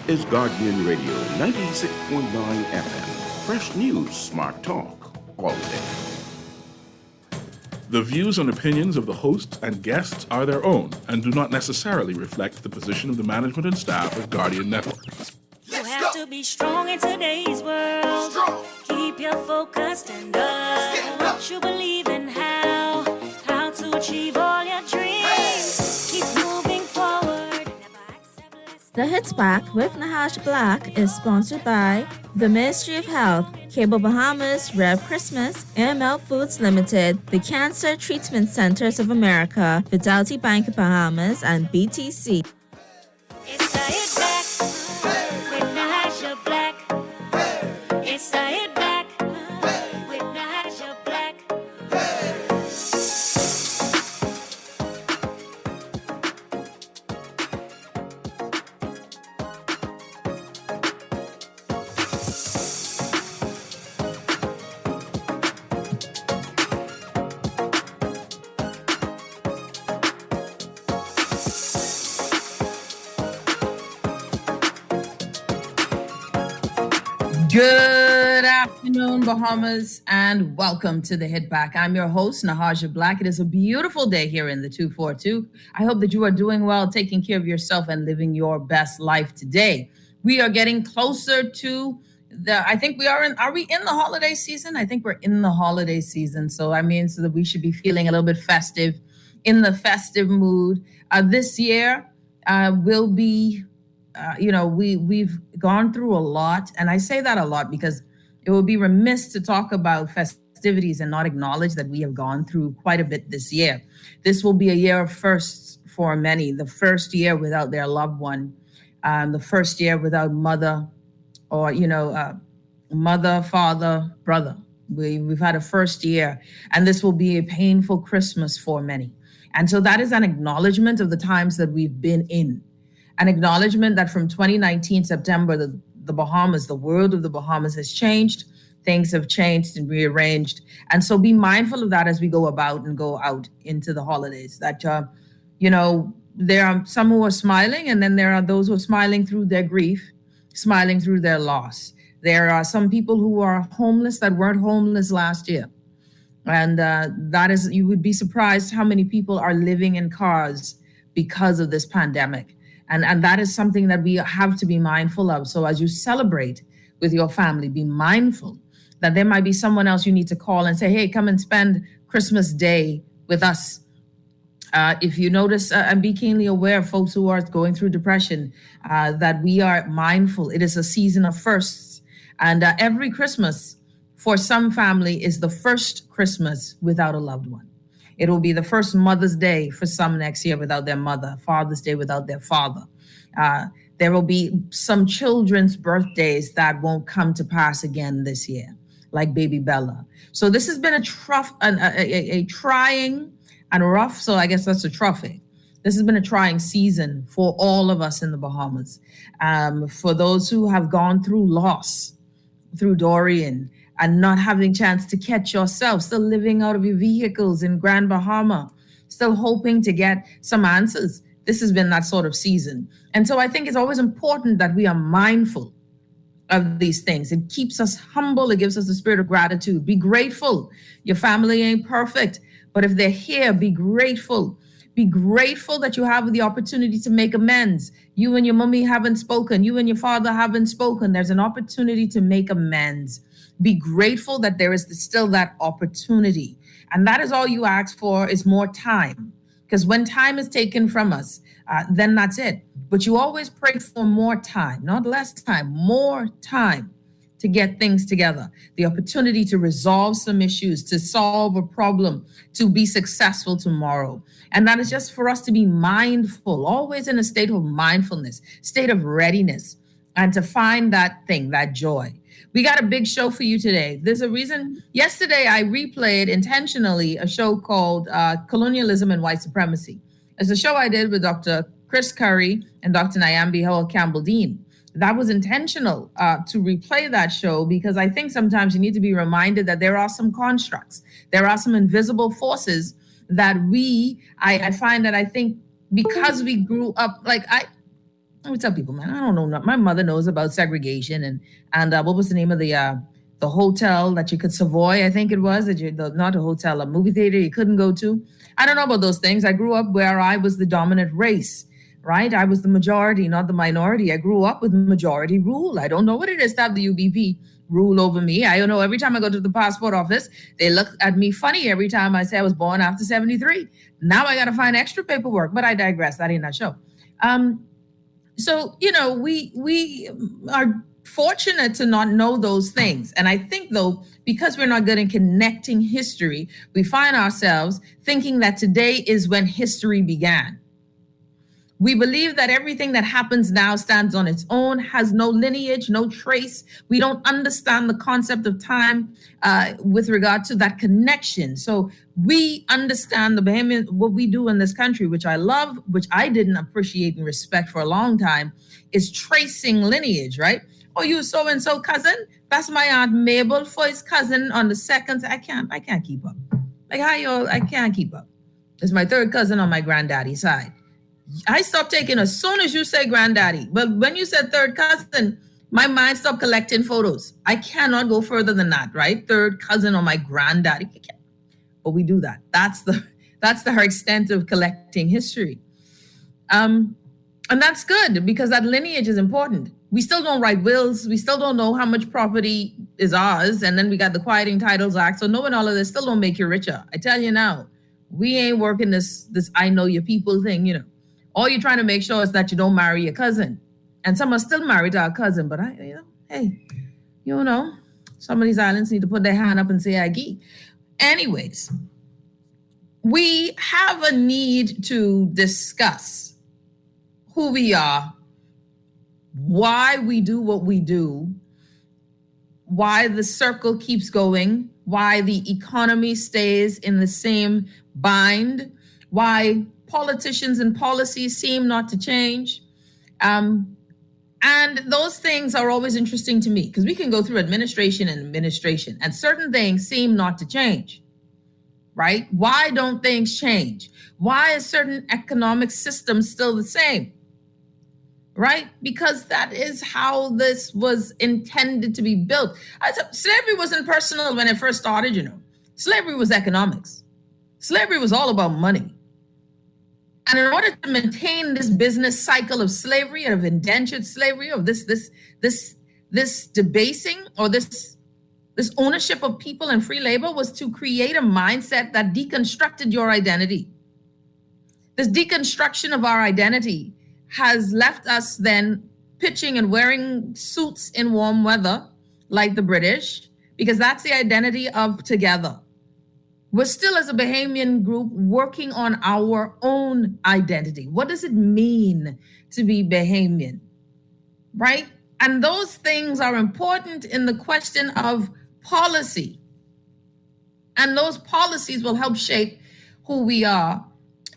is Guardian Radio 96.9 FM. Fresh news, smart talk, all day. The views and opinions of the hosts and guests are their own and do not necessarily reflect the position of the management and staff of Guardian Network. You have to be strong in today's world. Keep your focus and what you believe in, how to achieve all your dreams. Keep moving forward. The Hits Back with Nahaja Black is sponsored by the Ministry of Health, Cable Bahamas, Rev Christmas, AML Foods Limited, the Cancer Treatment Centers of America, Fidelity Bank of Bahamas, and BTC. It's the Hit Back with Nahaja Black. It's the Hit Back with Nahaja Black. Good afternoon, Bahamas, and welcome to the Hit Back. I'm your host, Nahaja Black. It is a beautiful day here in the 242. I hope that you are doing well, taking care of yourself, and living your best life today. We are getting closer to are we in the holiday season? I think we're in the holiday season. So that we should be feeling a little bit festive, in the festive mood. This year will be we've gone through a lot, and I say that a lot because it would be remiss to talk about festivities and not acknowledge that we have gone through quite a bit this year. This will be a year of firsts for many. The first year without their loved one, the first year without mother, or mother, father, brother. We've had a first year, and this will be a painful Christmas for many. And so that is an acknowledgement of the times that we've been in. An acknowledgement that from 2019 September, the Bahamas, the world of the Bahamas has changed. Things have changed and rearranged. And so be mindful of that as we go about and go out into the holidays. That, there are some who are smiling, and then there are those who are smiling through their grief, smiling through their loss. There are some people who are homeless that weren't homeless last year. And you would be surprised how many people are living in cars because of this pandemic. And that is something that we have to be mindful of. So as you celebrate with your family, be mindful that there might be someone else you need to call and say, hey, come and spend Christmas Day with us. If you notice, and be keenly aware of folks who are going through depression, that we are mindful. It is a season of firsts. And every Christmas for some family is the first Christmas without a loved one. It will be the first Mother's Day for some next year without their mother, Father's Day without their father. There will be some children's birthdays that won't come to pass again this year, like baby Bella. So this has been a trying and rough, so I guess that's a trophy. This has been a trying season for all of us in the Bahamas. For those who have gone through loss, through Dorian, and not having chance to catch yourself, still living out of your vehicles in Grand Bahama, still hoping to get some answers. This has been that sort of season. And so I think it's always important that we are mindful of these things. It keeps us humble. It gives us the spirit of gratitude. Be grateful. Your family ain't perfect, but if they're here, be grateful. Be grateful that you have the opportunity to make amends. You and your mommy haven't spoken. You and your father haven't spoken. There's an opportunity to make amends. Be grateful that there is still that opportunity. And that is all you ask for, is more time. Because when time is taken from us, then that's it. But you always pray for more time, not less time, more time to get things together. The opportunity to resolve some issues, to solve a problem, to be successful tomorrow. And that is just for us to be mindful, always in a state of mindfulness, state of readiness, and to find that thing, that joy. We got a big show for you today. There's a reason. Yesterday, I replayed intentionally a show called Colonialism and White Supremacy. It's a show I did with Dr. Chris Curry and Dr. Nyambi Howell Campbell-Dean. That was intentional to replay that show because I think sometimes you need to be reminded that there are some constructs. There are some invisible forces that I find that I think because we grew up, I would tell people, man, I don't know. My mother knows about segregation and what was the name of the hotel that you could Savoy, I think it was, not a hotel, a movie theater you couldn't go to. I don't know about those things. I grew up where I was the dominant race, right? I was the majority, not the minority. I grew up with majority rule. I don't know what it is to have the UBP rule over me. I don't know. Every time I go to the passport office, they look at me funny every time I say I was born after 73. Now I got to find extra paperwork, but I digress. That ain't that show. So, we are fortunate to not know those things. And I think, though, because we're not good in connecting history, we find ourselves thinking that today is when history began. We believe that everything that happens now stands on its own, has no lineage, no trace. We don't understand the concept of time with regard to that connection. So we understand the Bahamian, what we do in this country, which I love, which I didn't appreciate and respect for a long time, is tracing lineage, right? Oh, you so-and-so cousin? That's my Aunt Mabel for his cousin on the second. I can't keep up. Like I can't keep up. It's my third cousin on my granddaddy's side. I stopped taking as soon as you say granddaddy. But when you said third cousin, my mind stopped collecting photos. I cannot go further than that, right? Third cousin on my granddaddy. But we do that. That's the extent of collecting history. And that's good because that lineage is important. We still don't write wills. We still don't know how much property is ours. And then we got the Quieting Titles Act. So knowing all of this still don't make you richer. I tell you now, we ain't working this I know your people thing, All you're trying to make sure is that you don't marry your cousin. And some are still married to our cousin, but some of these islands need to put their hand up and say, I gee. Anyways, we have a need to discuss who we are, why we do what we do, why the circle keeps going, why the economy stays in the same bind, why politicians and policies seem not to change. And those things are always interesting to me because we can go through administration and certain things seem not to change, right? Why don't things change? Why is certain economic systems still the same, right? Because that is how this was intended to be built. Slavery wasn't personal when it first started, Slavery was economics. Slavery was all about money. And in order to maintain this business cycle of slavery, of indentured slavery, of this debasing or this ownership of people and free labor was to create a mindset that deconstructed your identity. This deconstruction of our identity has left us then pitching and wearing suits in warm weather like the British, because that's the identity of together. We're still, as a Bahamian group, working on our own identity. What does it mean to be Bahamian, right? And those things are important in the question of policy. And those policies will help shape who we are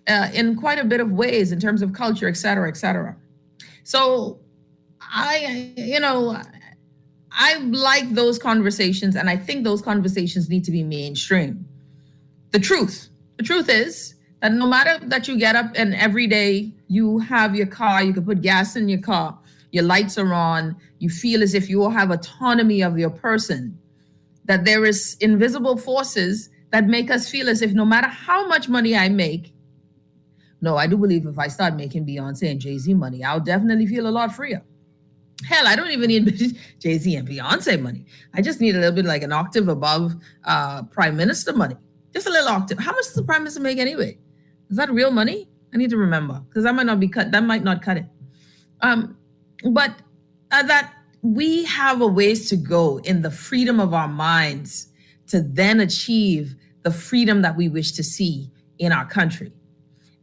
in quite a bit of ways in terms of culture, et cetera, et cetera. So I like those conversations, and I think those conversations need to be mainstream. The truth is that no matter that you get up and every day you have your car, you can put gas in your car, your lights are on, you feel as if you all have autonomy of your person, that there is invisible forces that make us feel as if no matter how much money I make, no, I do believe if I start making Beyonce and Jay-Z money, I'll definitely feel a lot freer. Hell, I don't even need Jay-Z and Beyonce money. I just need a little bit like an octave above Prime Minister money. Just a little octave. How much does the Prime Minister make anyway? Is that real money? I need to remember because that might not be cut. That might not cut it. But that we have a ways to go in the freedom of our minds to then achieve the freedom that we wish to see in our country.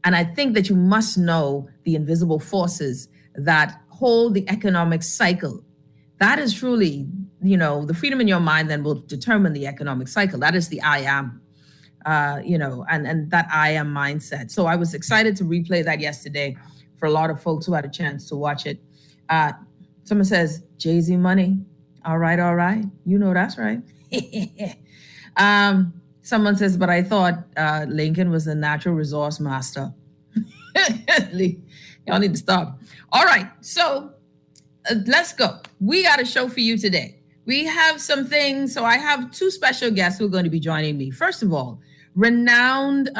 And I think that you must know the invisible forces that hold the economic cycle. That is truly, the freedom in your mind then will determine the economic cycle. That is the I am. And that I am mindset. So I was excited to replay that yesterday for a lot of folks who had a chance to watch it. Someone says, Jay-Z money. All right. That's right. Someone says, but I thought Lincoln was the natural resource master. Y'all need to stop. All right, so let's go. We got a show for you today. We have some things. So I have two special guests who are going to be joining me. First of all, renowned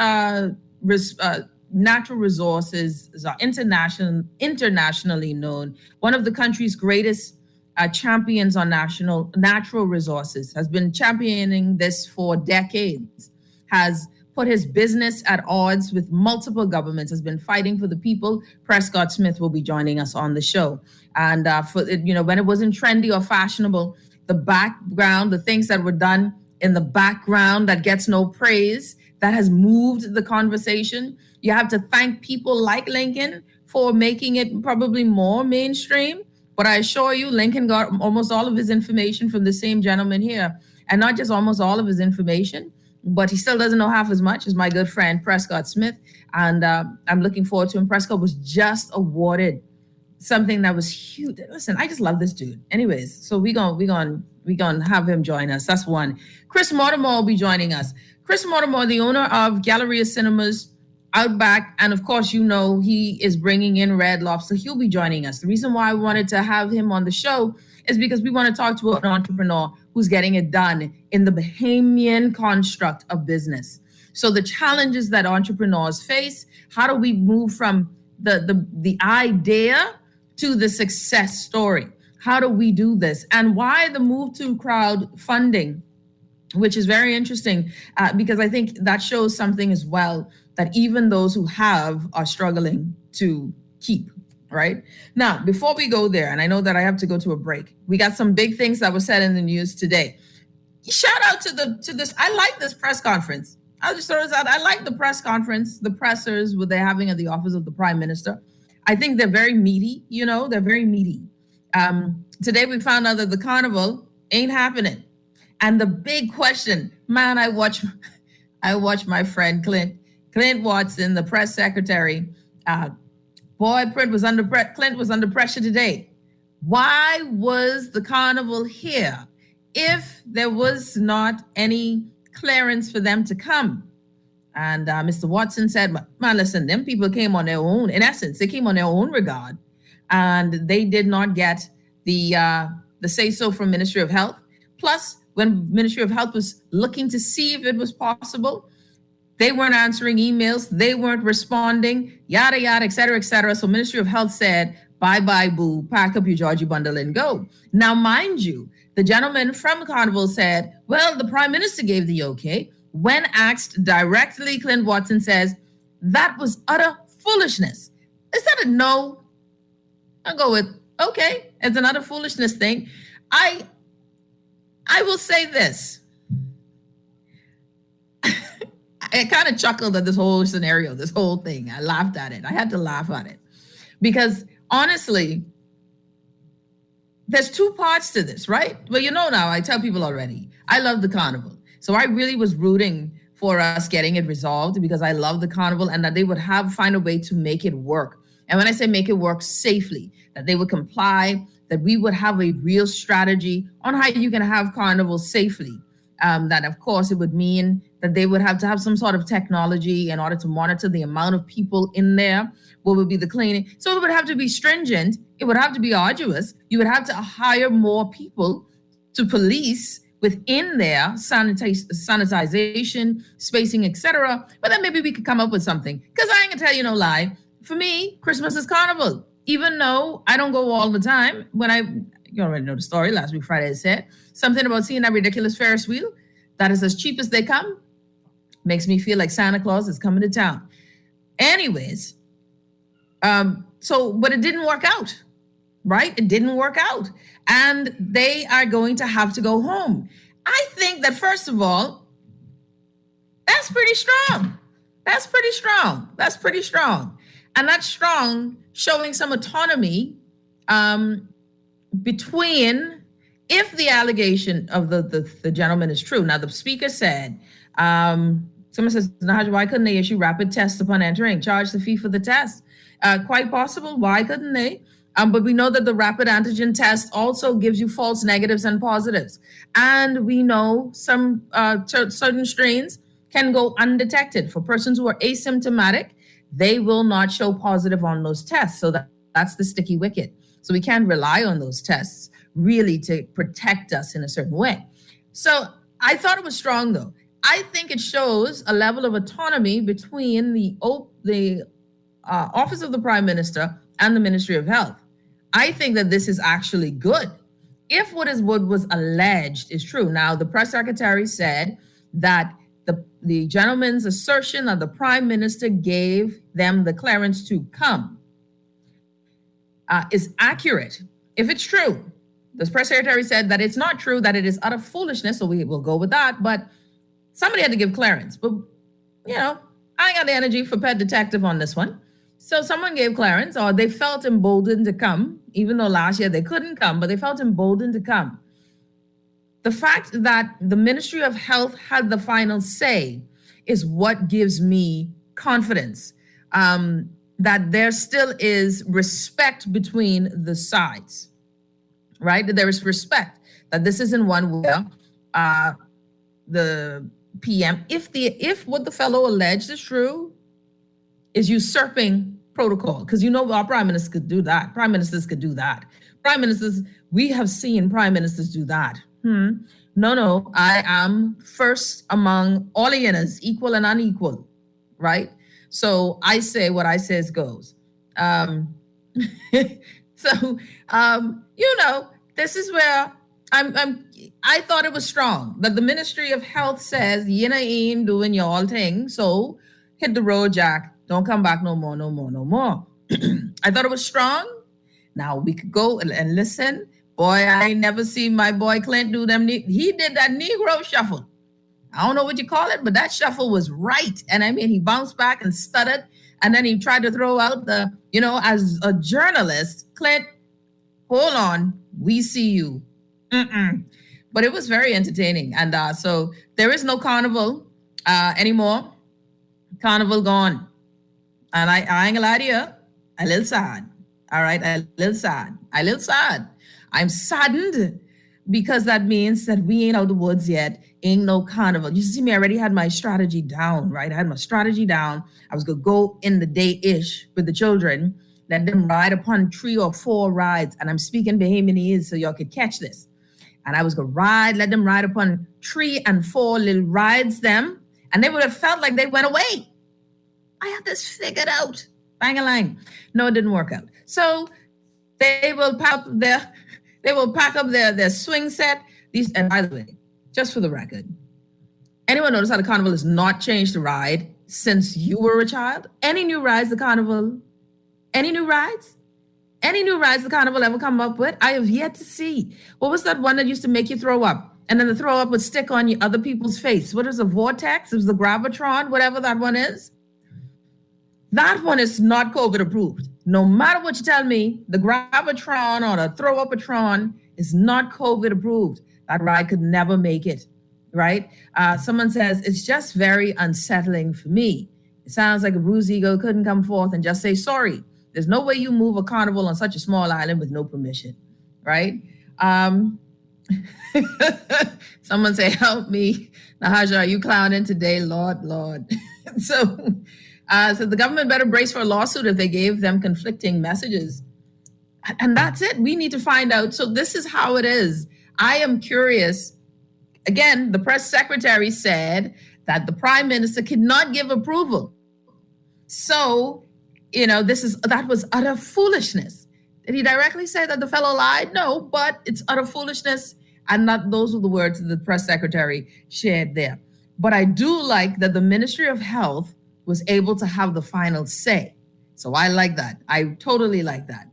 natural resources are internationally known. One of the country's greatest champions on natural resources, has been championing this for decades, has put his business at odds with multiple governments, has been fighting for the people. Prescott Smith will be joining us on the show. And when it wasn't trendy or fashionable, the background, the things that were done in the background that gets no praise, that has moved the conversation. You have to thank people like Lincoln for making it probably more mainstream. But I assure you, Lincoln got almost all of his information from the same gentleman here. And not just almost all of his information, but he still doesn't know half as much as my good friend Prescott Smith. And I'm looking forward to him. Prescott was just awarded something that was huge. Listen, I just love this dude. Anyways, so we gonna have him join us. That's one. Chris Mortimer will be joining us. Chris Mortimer, the owner of Galleria Cinemas, Outback, and of course, he is bringing in Red Lobster. He'll be joining us. The reason why I wanted to have him on the show is because we want to talk to an entrepreneur who's getting it done in the Bahamian construct of business. So the challenges that entrepreneurs face, how do we move from the idea to the success story? How do we do this? And why the move to crowdfunding, which is very interesting because I think that shows something as well, that even those who have are struggling to keep, right? Now, before we go there, and I know that I have to go to a break, we got some big things that were said in the news today. Shout out to this. I like this press conference. I'll just throw this out. I like the press conference, the pressers what they're having at the office of the Prime Minister. I think they're very meaty, they're very meaty. Today we found out that the carnival ain't happening. And the big question, man, I watch my friend Clint Watson, the press secretary. Clint was under pressure today. Why was the carnival here if there was not any clearance for them to come? And Mr. Watson said, man, listen, them people came on their own. In essence, they came on their own regard. And they did not get the say-so from Ministry of Health. Plus, when Ministry of Health was looking to see if it was possible, they weren't answering emails. They weren't responding, yada, yada, et cetera, et cetera. So Ministry of Health said, bye-bye, boo, pack up your Georgie bundle and go. Now, mind you, the gentleman from Carnival said, well, the Prime Minister gave the okay. When asked directly, Clint Watson says, that was utter foolishness. Is that a no? I'll go with, okay, it's another foolishness thing. I will say this. I kind of chuckled at this whole scenario, this whole thing. I laughed at it. I had to laugh at it because honestly, there's two parts to this, right? Well, now, I tell people already, I love the carnival. So I really was rooting for us getting it resolved because I love the carnival and that they would find a way to make it work. And when I say make it work safely, that they would comply, that we would have a real strategy on how you can have carnival safely. That, of course, it would mean that they would have to have some sort of technology in order to monitor the amount of people in there, what would be the cleaning. So it would have to be stringent. It would have to be arduous. You would have to hire more people to police within there, sanitization, spacing, etc. But then maybe we could come up with something. Because I ain't gonna tell you no lie. For me, Christmas is carnival. Even though I don't go all the time, you already know the story, last week Friday I said, something about seeing that ridiculous Ferris wheel that is as cheap as they come, makes me feel like Santa Claus is coming to town. Anyways, but it didn't work out, right? It didn't work out. And they are going to have to go home. I think that, first of all, that's pretty strong. That's pretty strong. And that's strong, showing some autonomy between, if the allegation of the gentleman is true. Now, the speaker said, someone says, Nahaja, why couldn't they issue rapid tests upon entering, charge the fee for the test? Quite possible. Why couldn't they? But we know that the rapid antigen test also gives you false negatives and positives. And we know some certain strains can go undetected. For persons who are asymptomatic, they will not show positive on those tests. So that's the sticky wicket. So we can't rely on those tests really to protect us in a certain way. So I thought it was strong, though. I think it shows a level of autonomy between the Office of the Prime Minister and the Ministry of Health. I think that this is actually good. If what was alleged is true. Now, the press secretary said that the gentleman's assertion that the Prime Minister gave them the clearance to come is accurate. If it's true, the press secretary said that it's not true, that it is utter foolishness, so we will go with that. But somebody had to give clearance. But, I ain't got the energy for pet detective on this one. So someone gave clearance, or they felt emboldened to come, even though last year they couldn't come, but they felt emboldened to come. The fact that the Ministry of Health had the final say is what gives me confidence that there still is respect between the sides, right? That there is respect, that this isn't one where the PM, if what the fellow alleged is true, is usurping protocol, because our prime ministers could do that. Prime ministers could do that. Prime ministers, we have seen prime ministers do that. No, I am first among all hyenas, equal and unequal, right? So I say what I says goes. This is where I thought it was strong that the Ministry of Health says, ain't doing your thing, so hit the road, Jack. Don't come back no more. I thought it was strong. Now we could go and listen. Boy, I ain't never seen my boy Clint do them. He did that Negro shuffle. I don't know what you call it, but that shuffle was right. And I mean, he bounced back and stuttered. And then he tried to throw out as a journalist, Clint, hold on, we see you. But it was very entertaining. And so there is no carnival anymore. Carnival gone. And I ain't gonna lie to you, a little sad. All right, a little sad. I'm saddened because that means that we ain't out of the woods yet. Ain't no carnival. You see me, I already had my strategy down, right? I had my strategy down. I was gonna go in the day-ish with the children, let them ride upon 3 or 4 rides. And I'm speaking Bahamian so y'all could catch this. And I was gonna let them ride upon 3 and 4 little rides them. And they would have felt like they went away. I had this figured out. Bang-a-lang. No, it didn't work out. So they will pack up their swing set. And by the way, just for the record, anyone notice how the carnival has not changed the ride since you were a child? Any new rides the carnival? Any new rides? Any new rides the carnival ever come up with? I have yet to see. What was that one that used to make you throw up? And then the throw up would stick on other people's face. What is a vortex? It was the gravitron, whatever that one is. That one is not COVID approved. No matter what you tell me, the gravitron or the throw up-a-tron is not COVID approved. That ride could never make it, right? Someone says, it's just very unsettling for me. It sounds like a bruised ego couldn't come forth and just say, sorry. There's no way you move a carnival on such a small island with no permission, right? Someone say, help me. Nahaja, are you clowning today? Lord. So the government better brace for a lawsuit if they gave them conflicting messages. And that's it. We need to find out. So this is how it is. I am curious. Again, the press secretary said that the prime minister could not give approval. So, that was utter foolishness. Did he directly say that the fellow lied? No, but it's utter foolishness. And those were the words that the press secretary shared there. But I do like that the Ministry of Health was able to have the final say. So I like that. I totally like that.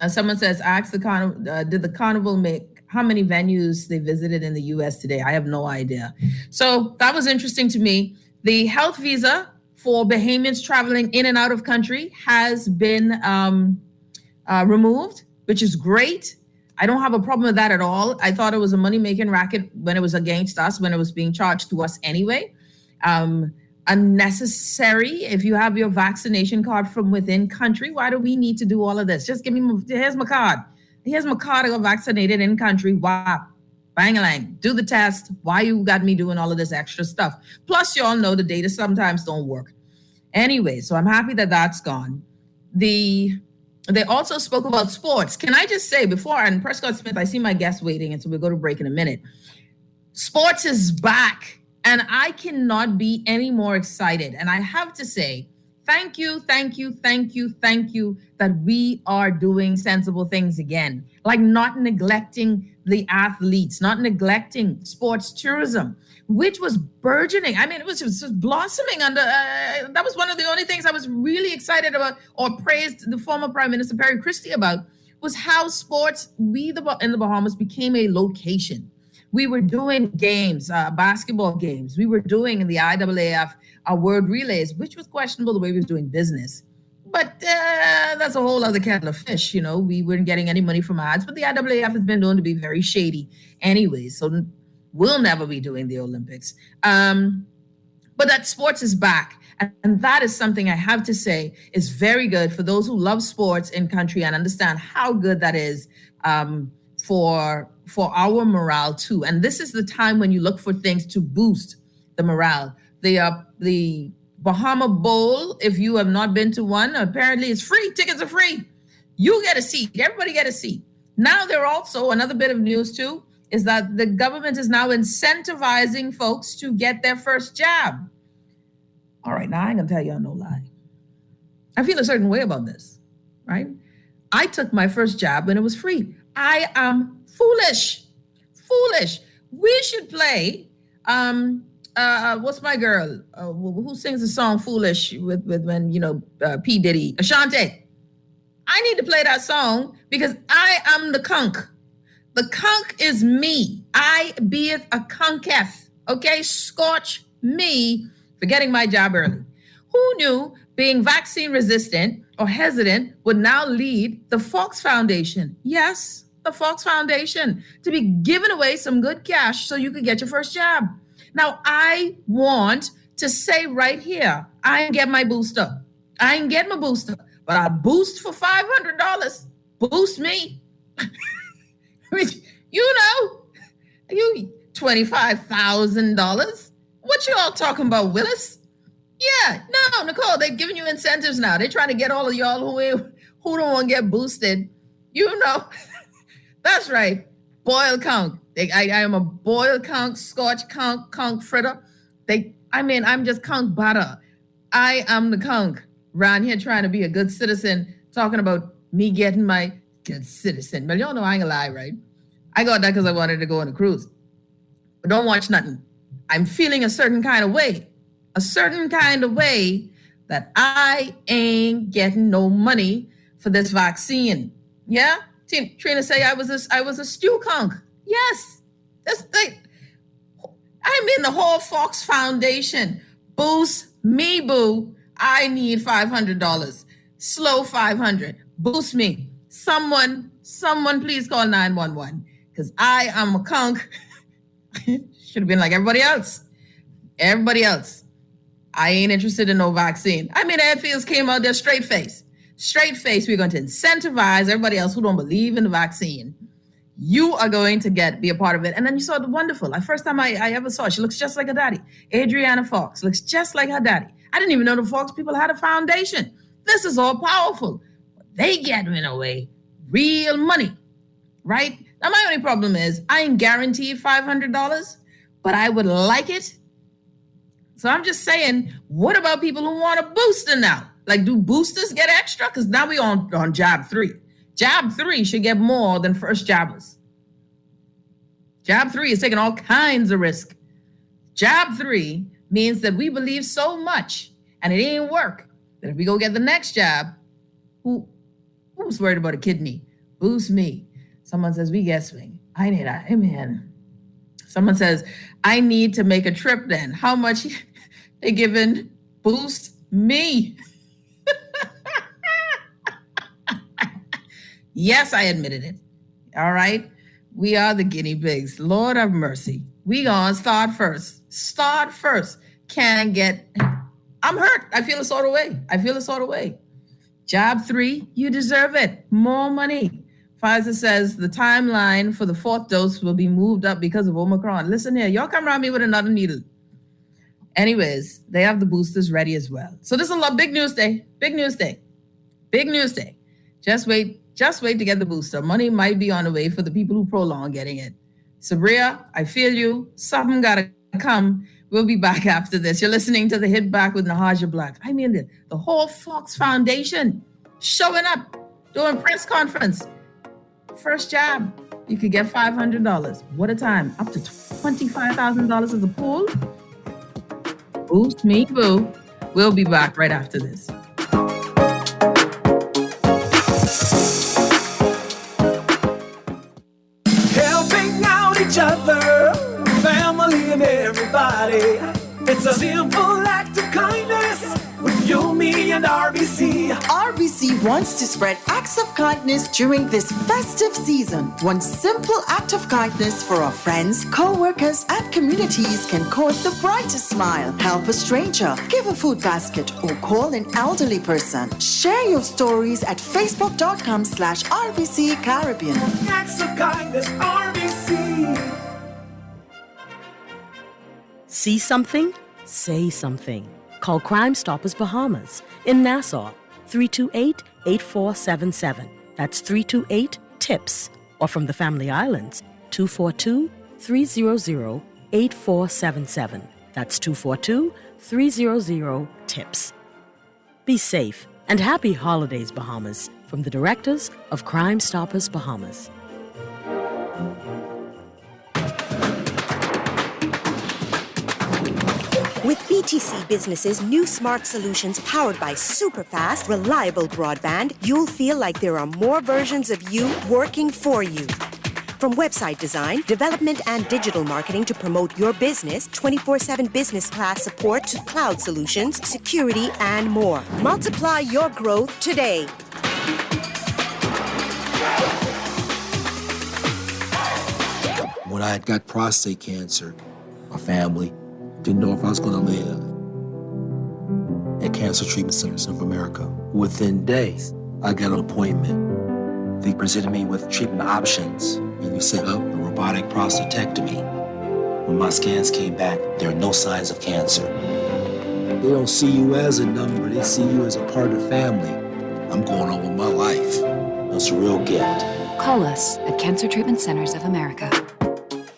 Someone says, ask the carnival, did the carnival make how many venues they visited in the US today? I have no idea. So that was interesting to me. The health visa for Bahamians traveling in and out of country has been removed, which is great. I don't have a problem with that at all. I thought it was a money-making racket when it was against us, when it was being charged to us anyway. Unnecessary. If you have your vaccination card from within country, why do we need to do all of this? Just give me, here's my card. Here's my card. I got vaccinated in country. Wow. Bang-a-lang. Do the test. Why you got me doing all of this extra stuff? Plus, you all know the data sometimes don't work. Anyway, so I'm happy that that's gone. They also spoke about sports. Can I just say before, and Prescott Smith, I see my guest waiting, and so we'll go to break in a minute. Sports is back, and I cannot be any more excited. And I have to say, thank you that we are doing sensible things again, like not neglecting the athletes, not neglecting sports tourism, which was burgeoning. I mean, it was just blossoming under, that was one of the only things I was really excited about or praised the former Prime Minister Perry Christie about, was how sports, in the Bahamas, became a location. We were doing games, basketball games. We were doing in the IAAF word relays, which was questionable the way we was doing business. But that's a whole other kettle of fish. You know, we weren't getting any money from ads, but the IAAF has been known to be very shady anyway. So we'll never be doing the Olympics. But that sports is back. And that is something I have to say is very good for those who love sports in country and understand how good that is for our morale too. And this is the time when you look for things to boost the morale. The Bahama Bowl, if you have not been to one, apparently it's free. Tickets are free. You get a seat. Everybody get a seat. Now there also, another bit of news too, is that the government is now incentivizing folks to get their first jab. All right, now I ain't gonna tell y'all no lie. I feel a certain way about this, right? I took my first jab when it was free. I am foolish. We should play, what's my girl? Who sings the song Foolish with when, P. Diddy, Ashanti. I need to play that song because I am the conch. The conch is me. I beeth a concheth. Okay, scorch me for getting my job early. Who knew being vaccine resistant or hesitant would now lead the Fox Foundation? Yes, the Fox Foundation to be giving away some good cash so you could get your first jab. Now, I want to say right here, I ain't get my booster. I ain't get my booster, but I boost for $500. Boost me. You $25,000. What you all talking about, Willis? Yeah, no, Nicole, they've given you incentives now. They're trying to get all of y'all who don't want to get boosted. That's right. Boiled conch. I am a boiled conch, scotch conch fritter. I'm just conch butter. I am the conch around here trying to be a good citizen, talking about me getting my good citizen. But y'all know I ain't gonna lie, right? I got that because I wanted to go on a cruise. But don't watch nothing. I'm feeling a certain kind of way that I ain't getting no money for this vaccine. Yeah? Trina say I was a stew conch. Yes. I'm in the whole Fox Foundation. Boost me, boo. I need $500. Slow 500. Boost me. Someone please call 911 because I am a conch. Should have been like everybody else. I ain't interested in no vaccine. Airfields came out there straight face. We're going to incentivize everybody else who don't believe in the vaccine. You are going to be a part of it. And then you saw the wonderful. The first time I ever saw her, she looks just like her daddy. Adriana Fox looks just like her daddy. I didn't even know the Fox people had a foundation. This is all powerful. They get in a way real money, right? Now, my only problem is I ain't guaranteed $500, but I would like it. So I'm just saying, what about people who want a booster now? Like, do boosters get extra? Because now we on jab 3. Jab 3 should get more than first jabbers. Jab 3 is taking all kinds of risk. Jab 3 means that we believe so much and it ain't work that if we go get the next jab, who's worried about a kidney? Boost me. Someone says, we get swing. I need that. Amen. Someone says, I need to make a trip then. How much they giving? Boost me. Yes, I admitted it. All right. We are the guinea pigs. Lord have mercy. We gonna start first. I'm hurt. I feel a sort of way. Job 3, you deserve it. More money. Pfizer says the timeline for the 4th dose will be moved up because of Omicron. Listen here, y'all come around me with another needle. Anyways, they have the boosters ready as well. So this is a big news day. Big news day. Big news day. Just wait to get the booster. Money might be on the way for the people who prolong getting it. Sabria, I feel you. Something gotta come. We'll be back after this. You're listening to the Hit Back with Nahaja Black. I mean, the whole Fox Foundation showing up, doing press conference. First jab, you could get $500. What a time. Up to $25,000 as a pool. Boost me, boo. We'll be back right after this. Helping out each other, family and everybody. It's a simple act of kindness with you, me, and RBC. RBC wants to spread acts of kindness during this festive season. One simple act of kindness for our friends, co-workers, and communities can cause the brightest smile. Help a stranger, give a food basket, or call an elderly person. Share your stories at facebook.com/RBC Caribbean. Acts of kindness, RBC. See something? Say something. Call Crime Stoppers Bahamas in Nassau, 328-8477. That's 328-TIPS. Or from the Family Islands, 242-300-8477. That's 242-300-TIPS. Be safe and happy holidays, Bahamas, from the directors of Crime Stoppers Bahamas. With BTC Business's new smart solutions powered by super-fast, reliable broadband, you'll feel like there are more versions of you working for you. From website design, development, and digital marketing to promote your business, 24/7 business class support to cloud solutions, security, and more. Multiply your growth today. When I got prostate cancer, my family didn't know if I was going to live. At Cancer Treatment Centers of America, within days, I got an appointment. They presented me with treatment options, and we set up a robotic prostatectomy. When my scans came back, there are no signs of cancer. They don't see you as a number, they see you as a part of the family. I'm going on with my life. It's a real gift. Call us at Cancer Treatment Centers of America.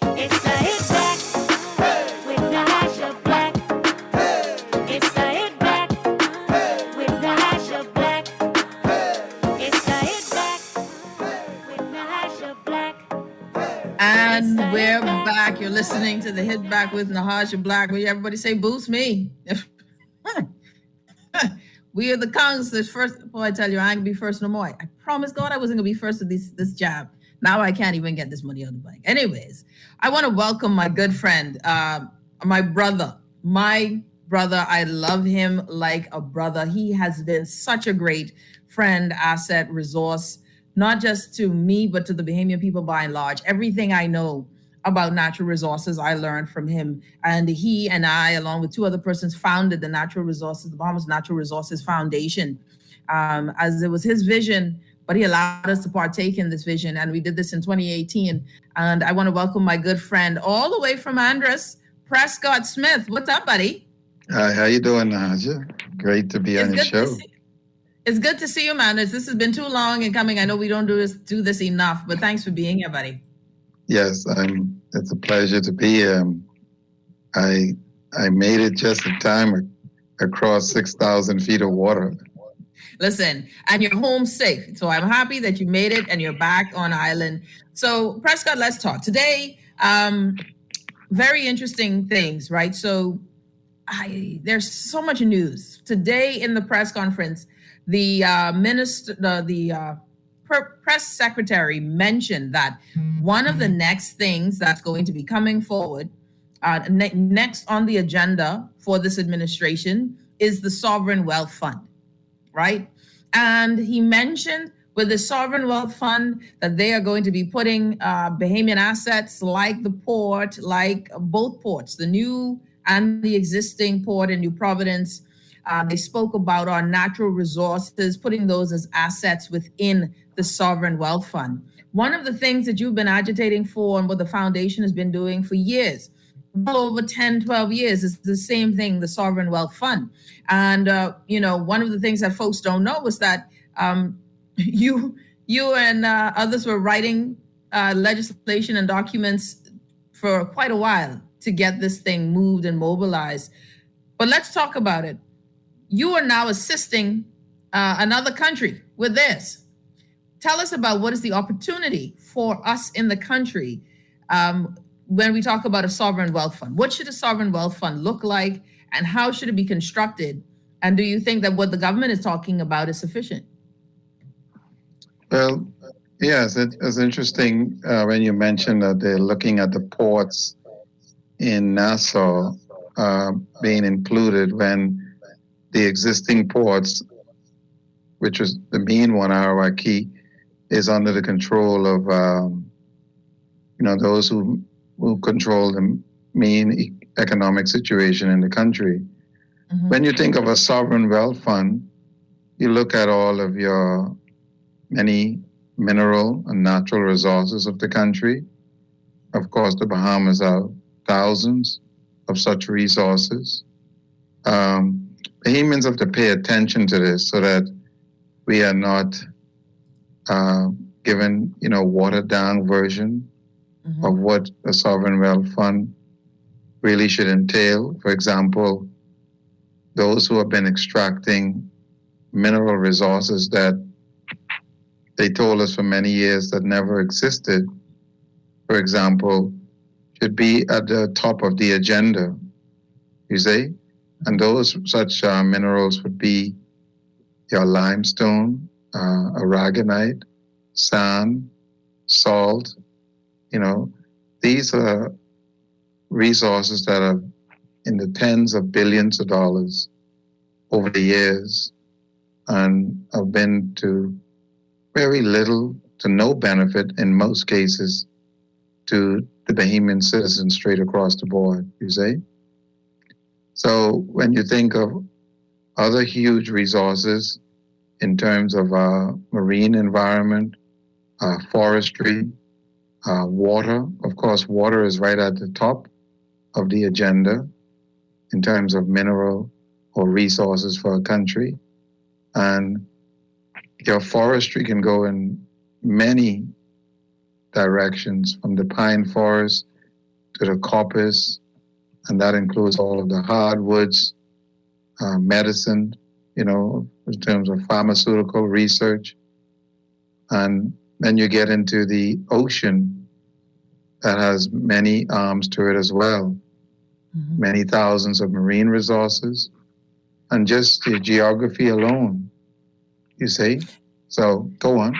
It's the Hit Back with Nahaja Black. It's the Hit Back with Nahaja Black. It's the Hit Back with Nahaja Black. And we're back. You're listening to the Hit Back with Nahaja Black. Where everybody say, boost me. We are the Kongs. This first, boy, I tell you, I ain't gonna be first no more. I promised God I wasn't gonna be first with this jab. Now I can't even get this money out of the bank. Anyways, I want to welcome my good friend, my brother. I love him like a brother. He has been such a great friend, asset, resource, not just to me, but to the Bahamian people by and large. Everything I know about natural resources, I learned from him. And he and I, along with two other persons, founded the Bahamas Natural Resources Foundation, as it was his vision, but he allowed us to partake in this vision. And we did this in 2018. And I want to welcome my good friend all the way from Andros, Prescott Smith. What's up, buddy? Hi, how you doing, Nahaja? Great to be on your show. It's good to see you, man. This has been too long in coming. I know we don't do this enough, but thanks for being here, buddy. Yes, it's a pleasure to be here. I made it just in time across 6,000 feet of water. Listen, and you're home safe. So I'm happy that you made it and you're back on island. So Prescott, let's talk. Today, very interesting things, right? So there's so much news. Today in the press conference, the press secretary mentioned that one of the next things that's going to be coming forward, next on the agenda for this administration, is the Sovereign Wealth Fund, right? And he mentioned with the Sovereign Wealth Fund that they are going to be putting Bahamian assets like the port, like both ports, the new and the existing port in New Providence. They spoke about our natural resources, putting those as assets within the Sovereign Wealth Fund. One of the things that you've been agitating for and what the foundation has been doing for years well over 10, 12 years. It's the same thing, the Sovereign Wealth Fund. And, one of the things that folks don't know is that you and others were writing legislation and documents for quite a while to get this thing moved and mobilized. But let's talk about it. You are now assisting another country with this. Tell us about what is the opportunity for us in the country when we talk about a sovereign wealth fund. What should a sovereign wealth fund look like, and how should it be constructed? And do you think that what the government is talking about is sufficient? Well, yes, it's interesting when you mentioned that they're looking at the ports in Nassau being included when the existing ports, which is the main one, Arawaki, is under the control of those who control the main economic situation in the country. Mm-hmm. When you think of a sovereign wealth fund, you look at all of your many mineral and natural resources of the country. Of course, the Bahamas have thousands of such resources. Bahamians have to pay attention to this so that we are not given, watered down version mm-hmm. of what a sovereign wealth fund really should entail. For example, those who have been extracting mineral resources that they told us for many years that never existed, for example, should be at the top of the agenda, you see? And those such minerals would be your limestone, aragonite, sand, salt. These are resources that are in the tens of billions of dollars over the years and have been to very little to no benefit in most cases to the Bahamian citizens straight across the board, you see? So when you think of other huge resources in terms of marine environment, forestry, water, of course, water is right at the top of the agenda in terms of mineral or resources for a country. And your forestry can go in many directions, from the pine forest to the coppice, and that includes all of the hardwoods, medicine, in terms of pharmaceutical research. And then you get into the ocean that has many arms to it as well, mm-hmm. many thousands of marine resources, and just the geography alone, you see? So go on.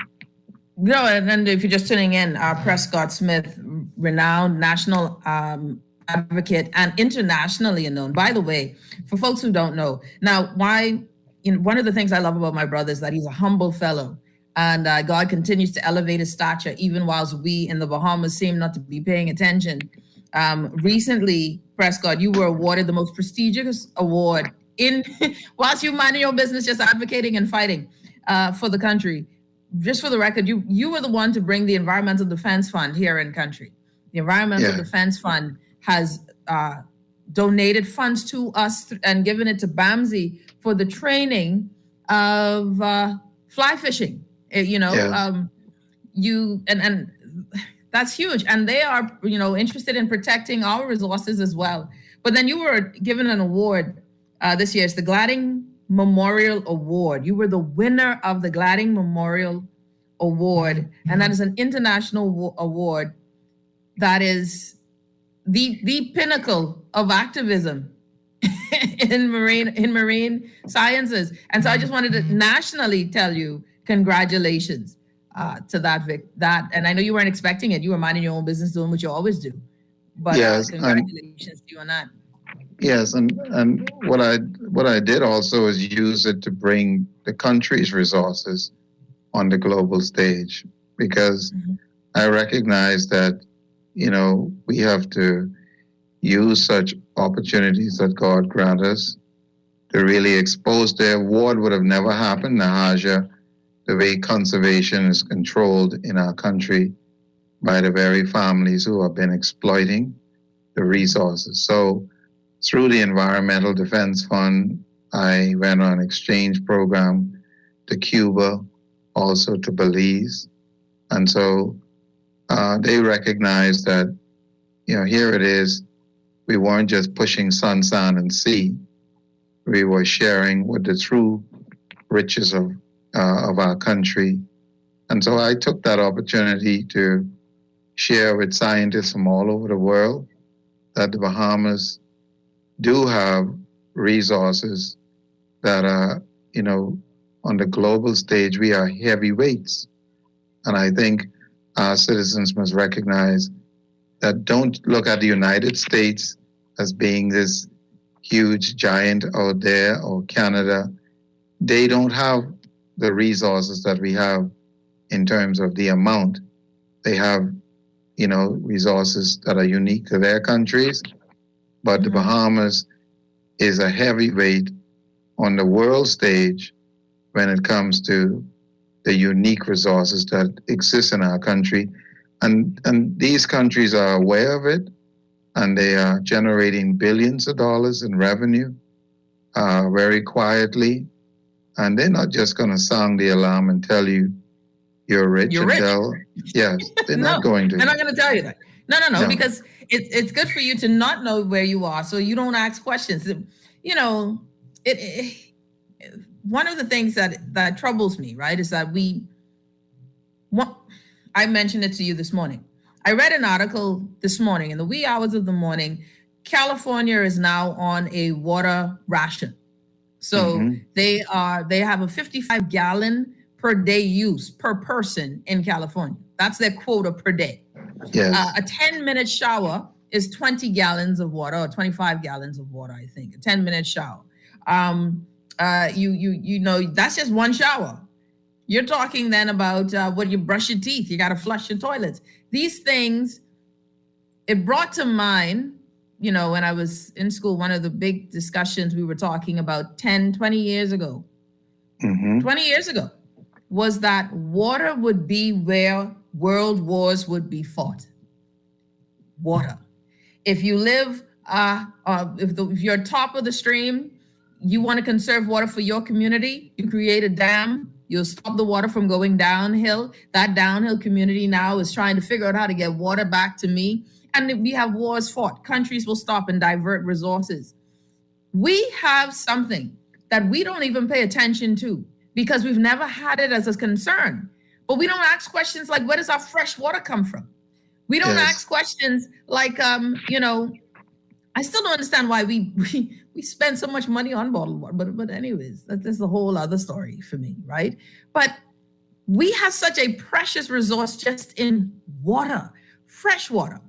No, and if you're just tuning in, Prescott Smith, renowned national advocate and internationally known. By the way, for folks who don't know, now one of the things I love about my brother is that he's a humble fellow, and God continues to elevate his stature even whilst we in the Bahamas seem not to be paying attention. Recently, Prescott, you were awarded the most prestigious award whilst you mind your business, just advocating and fighting for the country. Just for the record, you were the one to bring the Environmental Defense Fund here in country. The Environmental Defense Fund has donated funds to us and given it to BAMSI for the training of fly fishing. And that's huge. And they are, interested in protecting our resources as well. But then you were given an award this year. It's the Gladding Memorial Award. You were the winner of the Gladding Memorial Award, and that is an international award that is the pinnacle of activism in marine sciences. And so I just wanted to nationally tell you congratulations to that. And I know you weren't expecting it. You were minding your own business, doing what you always do. But congratulations to you on that. Yes, and what I did also is use it to bring the country's resources on the global stage, because mm-hmm. I recognize that, we have to use such opportunities that God grant us to really expose. The award would have never happened, Nahaja, the way conservation is controlled in our country by the very families who have been exploiting the the resources. So through the Environmental Defense Fund, I went on an exchange program to Cuba, also to Belize. And so they recognized that, here it is, we weren't just pushing sun, sand, and sea. We were sharing with the true riches of our country. And so I took that opportunity to share with scientists from all over the world that the Bahamas do have resources that are, on the global stage, we are heavyweights. And I think our citizens must recognize that don't look at the United States as being this huge giant out there, or Canada. They don't have the resources that we have in terms of the amount. They have, resources that are unique to their countries, but the Bahamas is a heavyweight on the world stage when it comes to the unique resources that exist in our country. And these countries are aware of it, and they are generating billions of dollars in revenue very quietly. And they're not just going to sound the alarm and tell you you're rich. Yes, they're not going to. They're not going to tell you that. No, because it's good for you to not know where you are, so you don't ask questions. One of the things that troubles me, right, is that I mentioned it to you this morning. I read an article this morning in the wee hours of the morning. California is now on a water ration. So they have a 55 gallon per day use per person in California. That's their quota per day. Yes. A 10-minute shower is 20 gallons of water, or 25 gallons of water, I think. A 10-minute shower. That's just one shower. You're talking then about when you brush your teeth, you got to flush your toilets. These things, it brought to mind, when I was in school, one of the big discussions we were talking about 10, 20 years ago. 20 years ago was that water would be where world wars would be fought. Water. If you live, if you're top of the stream, you want to conserve water for your community, you create a dam, you'll stop the water from going downhill. That downhill community now is trying to figure out how to get water back to me. And if we have wars fought, countries will stop and divert resources. We have something that we don't even pay attention to because we've never had it as a concern. But we don't ask questions like, where does our fresh water come from? We don't ask questions like, I still don't understand why we spend so much money on bottled water. But anyways, that's a whole other story for me, right? But we have such a precious resource just in water, fresh water.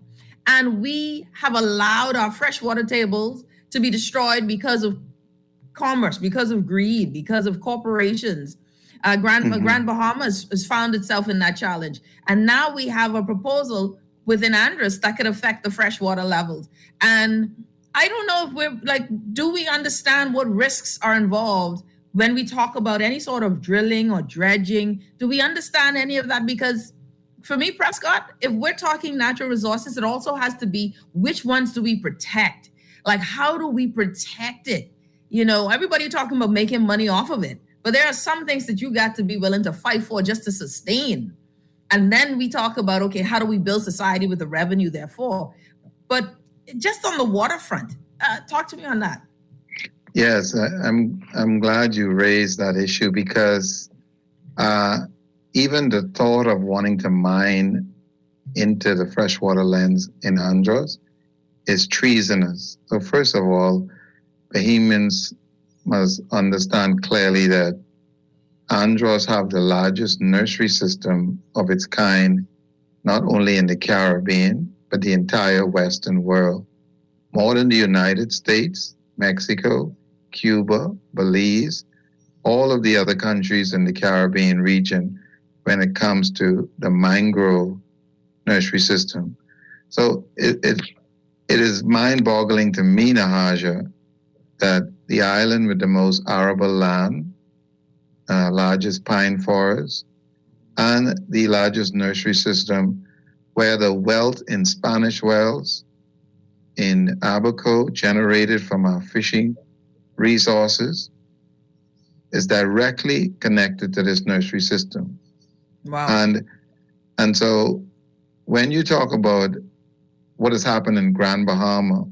And we have allowed our freshwater tables to be destroyed because of commerce, because of greed, because of corporations. Grand Bahama has found itself in that challenge. And now we have a proposal within Andros that could affect the freshwater levels. And I don't know if do we understand what risks are involved when we talk about any sort of drilling or dredging? Do we understand any of that? Because for me, Prescott, if we're talking natural resources, it also has to be which ones do we protect? Like, how do we protect it? Everybody talking about making money off of it, but there are some things that you got to be willing to fight for just to sustain. And then we talk about, okay, how do we build society with the revenue therefore? But just on the waterfront, talk to me on that. Yes, I'm glad you raised that issue because even the thought of wanting to mine into the freshwater lens in Andros is treasonous. So first of all, Bahamians must understand clearly that Andros have the largest nursery system of its kind, not only in the Caribbean, but the entire Western world. More than the United States, Mexico, Cuba, Belize, all of the other countries in the Caribbean region when it comes to the mangrove nursery system. So it is mind-boggling to me, Nahaja, that the island with the most arable land, largest pine forest, and the largest nursery system, where the wealth in Spanish wells in Abaco generated from our fishing resources is directly connected to this nursery system. Wow. And so when you talk about what has happened in Grand Bahama,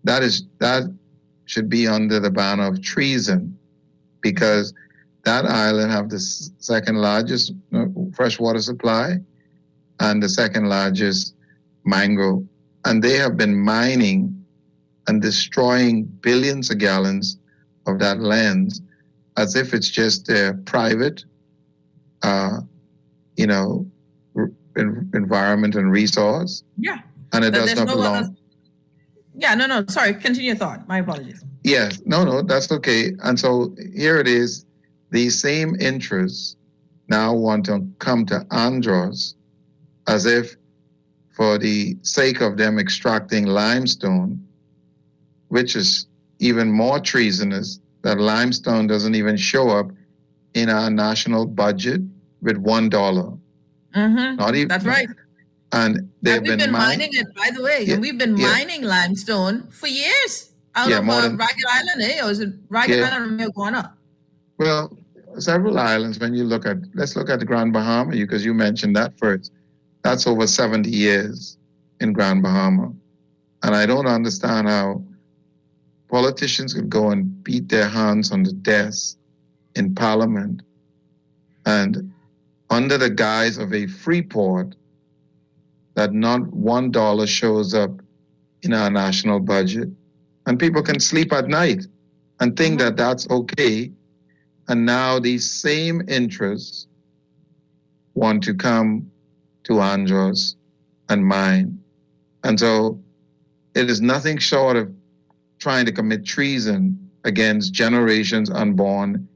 that should be under the banner of treason, because that island have the second largest freshwater supply and the second largest mangrove. And they have been mining and destroying billions of gallons of that land as if it's just their private, environment and resource. Yeah. And it does not belong. No. Sorry, continue your thought. My apologies. Yes, no, that's okay. And so here it is. These same interests now want to come to Andros as if for the sake of them extracting limestone, which is even more treasonous, that limestone doesn't even show up in our national budget with $1. Mm-hmm. Not even. That's right. And they've been mining it, by the way. Yeah, and we've been mining limestone for years out of Ragged Island, or is it Ragged Island or Guana? Well, several islands. Let's look at the Grand Bahama, because you mentioned that first. That's over 70 years in Grand Bahama. And I don't understand how politicians could go and beat their hands on the desk in Parliament and under the guise of a free port that not $1 shows up in our national budget. And people can sleep at night and think that that's okay. And now these same interests want to come to Andros and mine. And so it is nothing short of trying to commit treason against generations unborn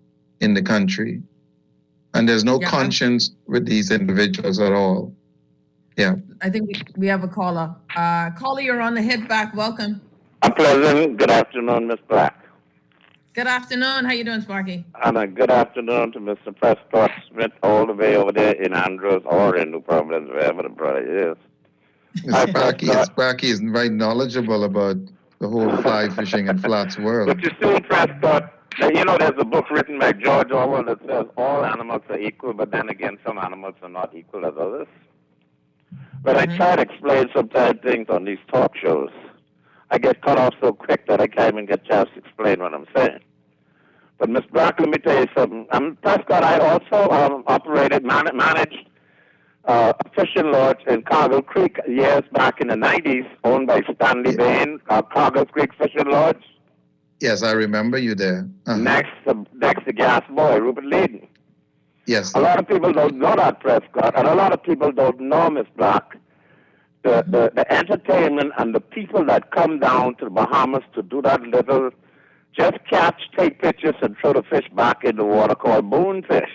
in the country. And there's no conscience with these individuals at all. Yeah. I think we have a caller. Caller, you're on the Hit Back. Welcome. A pleasant good afternoon, Ms. Black. Good afternoon. How you doing, Sparky? And a good afternoon to Mr. Prescott Smith all the way over there in Andros or in New Providence, wherever the brother is. Sparky is very knowledgeable about the whole fly fishing and flats world. But you see, Prescott, there's a book written by George Orwell that says all animals are equal, but then again, some animals are not equal as others. But I try to explain sometimes things on these talk shows. I get cut off so quick that I can't even get a chance to explain what I'm saying. But Ms. Black, let me tell you something. Prescott, I also managed a fishing lodge in Cargill Creek years back in the 90s, owned by Stanley Bain, Cargill Creek Fishing Lodge. Yes, I remember you there. Next to Gas Boy, Rupert Leedon. Yes. A lot of people don't know that, Prescott, and a lot of people don't know, Ms. Black, the entertainment and the people that come down to the Bahamas to do that little just catch, take pictures, and throw the fish back in the water called bonefish.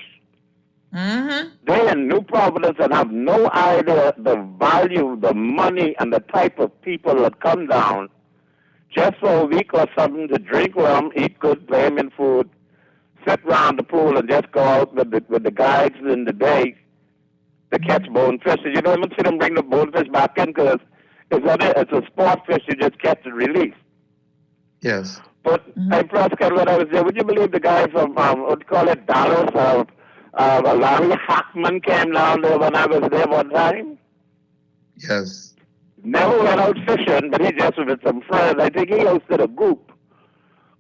Mm-hmm. They're in New Providence and have no idea the value, the money, and the type of people that come down just for a week or something to drink rum, eat good Bahamian food, sit around the pool, and just go out with the guides in the day to catch bonefish. And you don't even see them bring the bonefish back in because it's a sport fish you just catch and release. Yes. But I Prescott, when I was there, would you believe the guy from, what do you call it, Dallas, Larry Hackman came down there when I was there one time? Yes. Never went out fishing, but he just was with some friends. I think he hosted a group.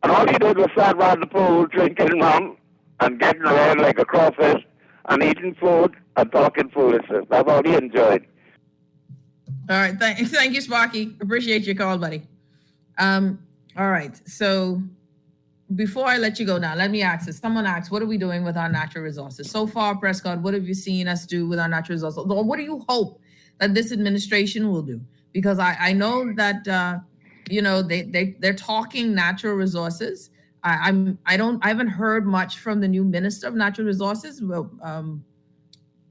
And all he did was sat around the pool, drinking rum, and getting around like a crawfish, and eating food, and talking foolishness. That's all he enjoyed. All right. Thank you, Sparky. Appreciate your call, buddy. All right. So before I let you go now, let me ask this. Someone asked, what are we doing with our natural resources? So far, Prescott, what have you seen us do with our natural resources? Or what do you hope that this administration will do? Because I know that, they're talking natural resources. I haven't heard much from the new Minister of Natural Resources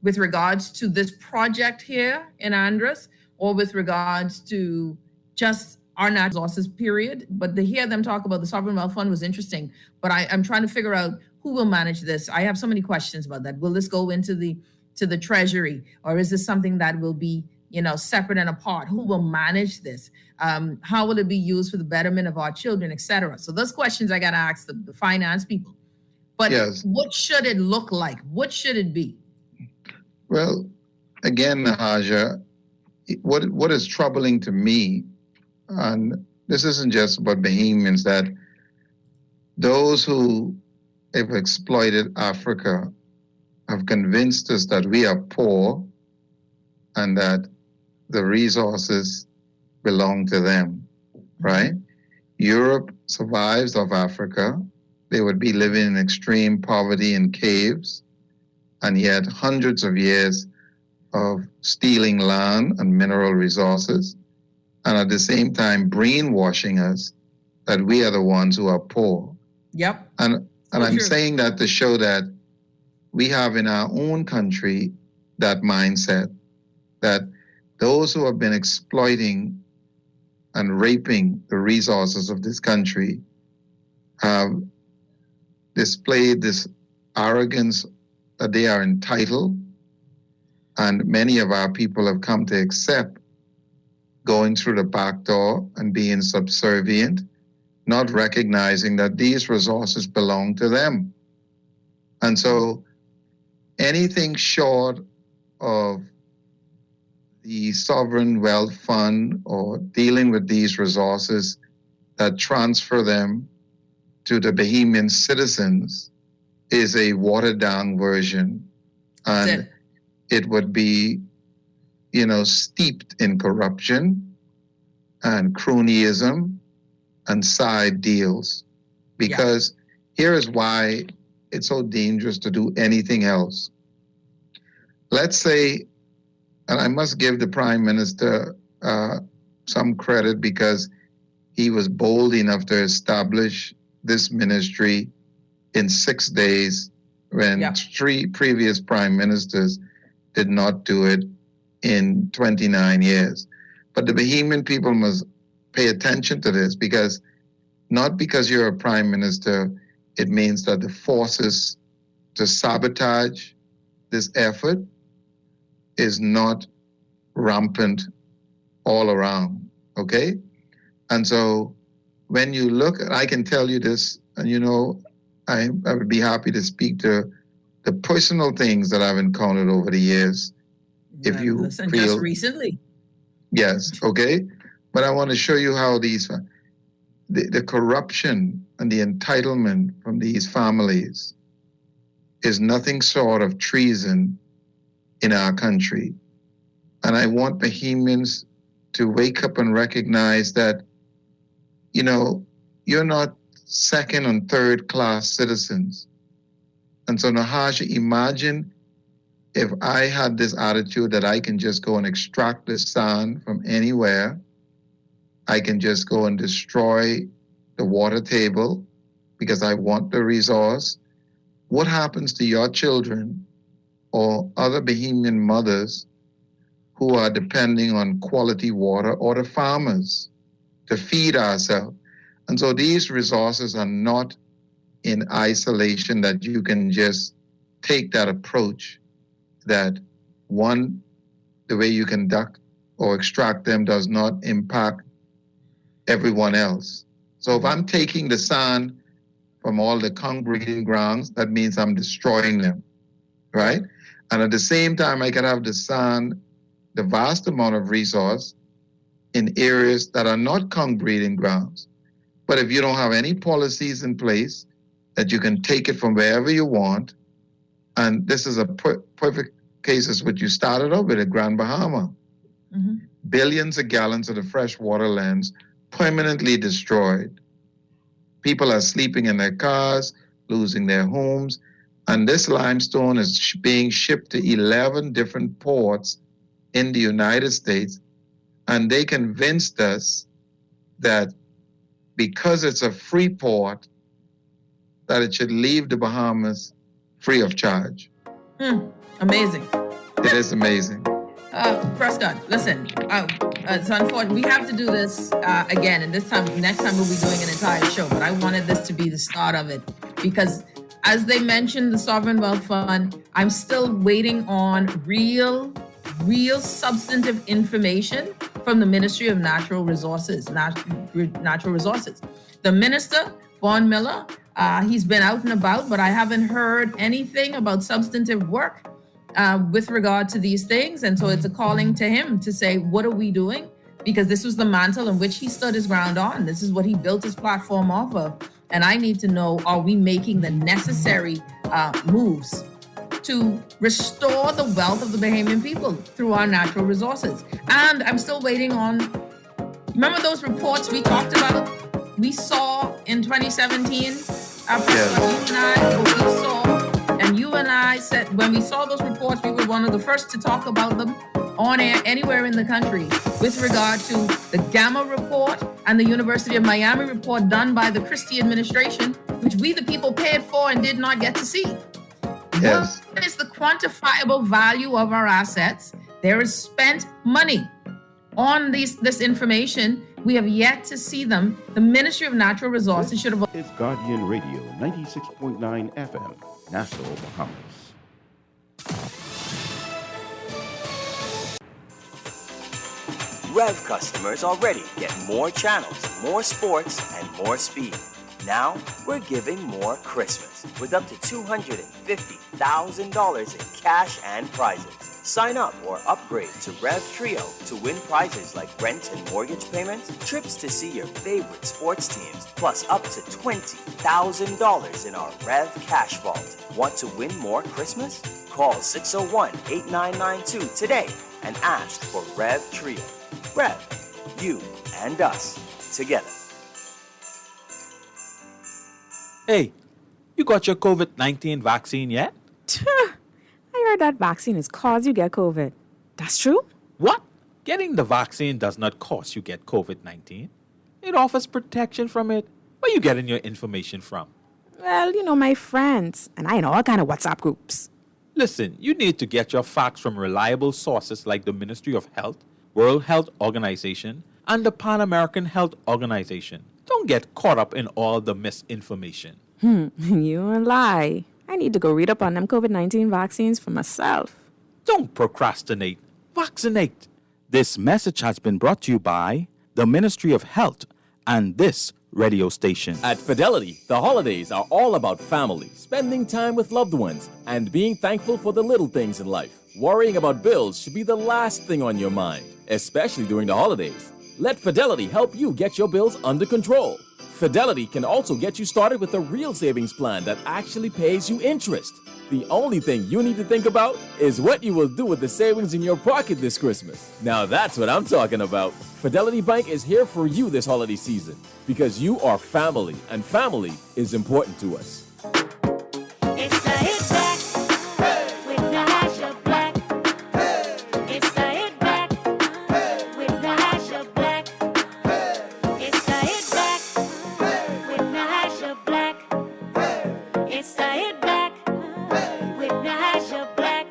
with regards to this project here in Andros, or with regards to just our natural resources, period. But to hear them talk about the Sovereign Wealth Fund was interesting. But I'm trying to figure out who will manage this. I have so many questions about that. Will this go into the Treasury, or is this something that will be, separate and apart? Who will manage this? How will it be used for the betterment of our children, etc.? So those questions I got to ask the finance people. But what should it look like? What should it be? Well, again, Nahaja, what is troubling to me, and this isn't just about Bahamians, that those who have exploited Africa have convinced us that we are poor and that the resources belong to them, right? Europe survives off Africa. They would be living in extreme poverty in caves, and yet hundreds of years of stealing land and mineral resources, and at the same time brainwashing us that we are the ones who are poor. Yep. And I'm saying that to show that we have in our own country that mindset that those who have been exploiting and raping the resources of this country have displayed this arrogance that they are entitled, and many of our people have come to accept going through the back door and being subservient, not recognizing that these resources belong to them. And so anything short of the sovereign wealth fund or dealing with these resources that transfer them to the Bahamian citizens is a watered down version. And it would be, steeped in corruption and cronyism and side deals. Because here is why it's so dangerous to do anything else. Let's say, and I must give the Prime Minister some credit because he was bold enough to establish this ministry in 6 days when 3 previous prime ministers did not do it in 29 years. But the Bahamian people must pay attention to this, because not because you're a prime minister, it means that the forces to sabotage this effort is not rampant all around, okay? And so when you look, I can tell you this, and I would be happy to speak to the personal things that I've encountered over the years. If you listen, feel, just recently. Yes, okay? But I want to show you how the corruption and the entitlement from these families is nothing short of treason in our country. And I want Bahamians to wake up and recognize that, you're not second and third class citizens. And so, Nahaja, imagine if I had this attitude that I can just go and extract the sand from anywhere, I can just go and destroy the water table because I want the resource. What happens to your children or other Bahamian mothers who are depending on quality water, or the farmers to feed ourselves? And so these resources are not in isolation, that you can just take that approach that the way you conduct or extract them does not impact everyone else. So if I'm taking the sand from all the congregating grounds, that means I'm destroying them, right? And at the same time, I can have the sand, the vast amount of resource in areas that are not congregating grounds. But if you don't have any policies in place that you can take it from wherever you want, and this is a perfect case is what you started off with at Grand Bahama. Mm-hmm. Billions of gallons of the freshwater lands permanently destroyed. People are sleeping in their cars, losing their homes, and this limestone is being shipped to 11 different ports in the United States, and they convinced us that because it's a free port, that it should leave the Bahamas free of charge. Amazing. It is amazing. Prescott, listen, it's unfortunate. We have to do this again, and next time we'll be doing an entire show, but I wanted this to be the start of it, because as they mentioned the Sovereign Wealth Fund, I'm still waiting on real real substantive information from the Ministry of Natural Resources. The minister, Vaughn Miller, he's been out and about, but I haven't heard anything about substantive work with regard to these things. And so it's a calling to him to say, what are we doing? Because this was the mantle in which he stood his ground on. This is what he built his platform off of. And I need to know, are we making the necessary moves to restore the wealth of the Bahamian people through our natural resources? And I'm still waiting on, remember those reports we talked about? We saw in 2017, you and I said, when we saw those reports, we were one of the first to talk about them on air anywhere in the country with regard to the Gamma report and the University of Miami report done by the Christie administration, which we the people paid for and did not get to see. Yes. What is the quantifiable value of our assets? There is spent money on this information. We have yet to see them. The Ministry of Natural Resources should have... It's Guardian Radio, 96.9 FM, Nassau, Bahamas. Rev customers already get more channels, more sports, and more speed. Now, we're giving more Christmas with up to $250,000 in cash and prizes. Sign up or upgrade to Rev Trio to win prizes like rent and mortgage payments, trips to see your favorite sports teams, plus up to $20,000 in our Rev Cash Vault. Want to win more Christmas? Call 601-8992 today and ask for Rev Trio. Rev, you and us together. Hey, you got your COVID-19 vaccine yet? I heard that vaccine is cause you get COVID. That's true? What? Getting the vaccine does not cause you get COVID-19. It offers protection from it. Where you getting your information from? Well, my friends, and I in all kind of WhatsApp groups. Listen, you need to get your facts from reliable sources like the Ministry of Health, World Health Organization, and the Pan American Health Organization. Don't get caught up in all the misinformation. You and lie. I need to go read up on them COVID-19 vaccines for myself. Don't procrastinate. Vaccinate. This message has been brought to you by the Ministry of Health and this radio station. At Fidelity, the holidays are all about family, spending time with loved ones, and being thankful for the little things in life. Worrying about bills should be the last thing on your mind, especially during the holidays. Let Fidelity help you get your bills under control. Fidelity can also get you started with a real savings plan that actually pays you interest. The only thing you need to think about is what you will do with the savings in your pocket this Christmas. Now that's what I'm talking about. Fidelity Bank is here for you this holiday season because you are family, and family is important to us. It's the hit back with Nahaja Black. It's the hit back with Nahaja Black. It's the hit back with Nahaja Black. It's the hit back with Nahaja Black.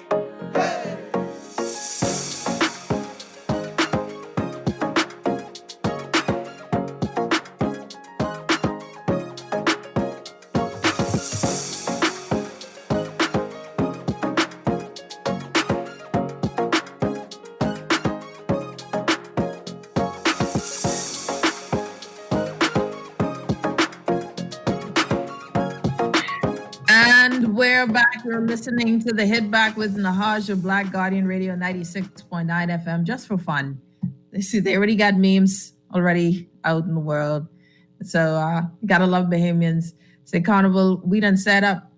And we're back. You're listening to the Hit Back with Nahaja Black, Guardian Radio 96.9 FM, just for fun. They already got memes already out in the world. So gotta love Bahamians. Say Carnival, we done set up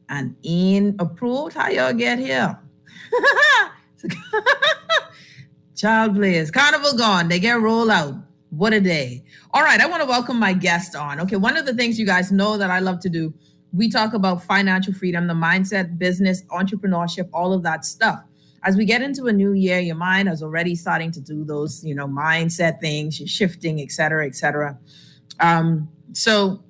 and in approved. How y'all get here? Child players. Carnival gone. They get rolled out. What a day. All right, I want to welcome my guest on. Okay, one of the things you guys know that I love to do, we talk about financial freedom, the mindset, business, entrepreneurship, all of that stuff. As we get into a new year, your mind is already starting to do those, mindset things, you're shifting, et cetera, et cetera. So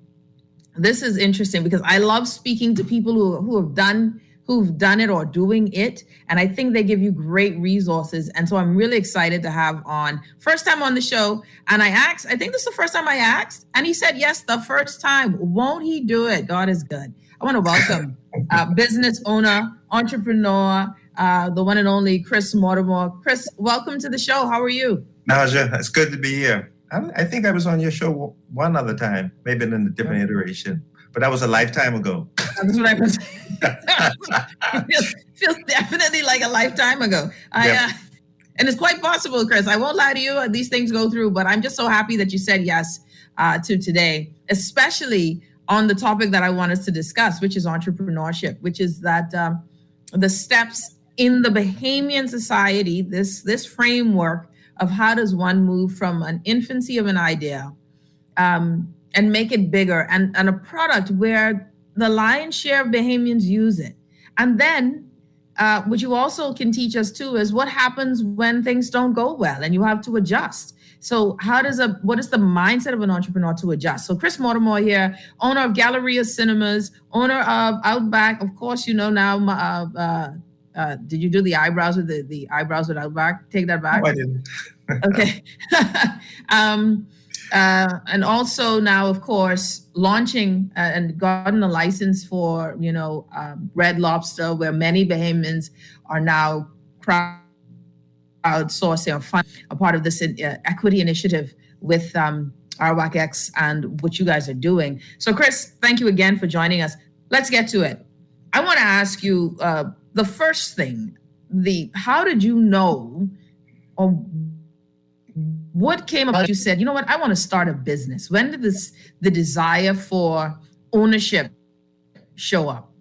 this is interesting because I love speaking to people who've done it or doing it. And I think they give you great resources. And so I'm really excited to have on, first time on the show. And I think this is the first time I asked. And he said, yes, the first time. Won't he do it? God is good. I want to welcome business owner, entrepreneur, the one and only Chris Mortimer. Chris, welcome to the show. How are you? Nahaja, it's good to be here. I think I was on your show one other time, maybe in a different iteration, but that was a lifetime ago. That's what I was. feels definitely like a lifetime ago. And it's quite possible, Chris. I won't lie to you. These things go through, but I'm just so happy that you said yes to today, especially on the topic that I want us to discuss, which is entrepreneurship, which is that the steps in the Bahamian society, this framework of how does one move from an infancy of an idea and make it bigger and a product where the lion's share of Bahamians use it. And then what you also can teach us too is what happens when things don't go well and you have to adjust. So what is the mindset of an entrepreneur to adjust? So Chris Mortimer here, owner of Galleria Cinemas, owner of Outback. Of course, you know now, did you do the eyebrows with the eyebrows with Outback? Take that back. No, I didn't. Okay. And also now, of course, launching and gotten a license for, Red Lobster, where many Bahamians are now crowdsourcing or fund a part of this equity initiative with RWAC-X and what you guys are doing. So, Chris, thank you again for joining us. Let's get to it. I want to ask you the first thing, how did you know or what came about? You said, you know what, I want to start a business. When did the desire for ownership show up?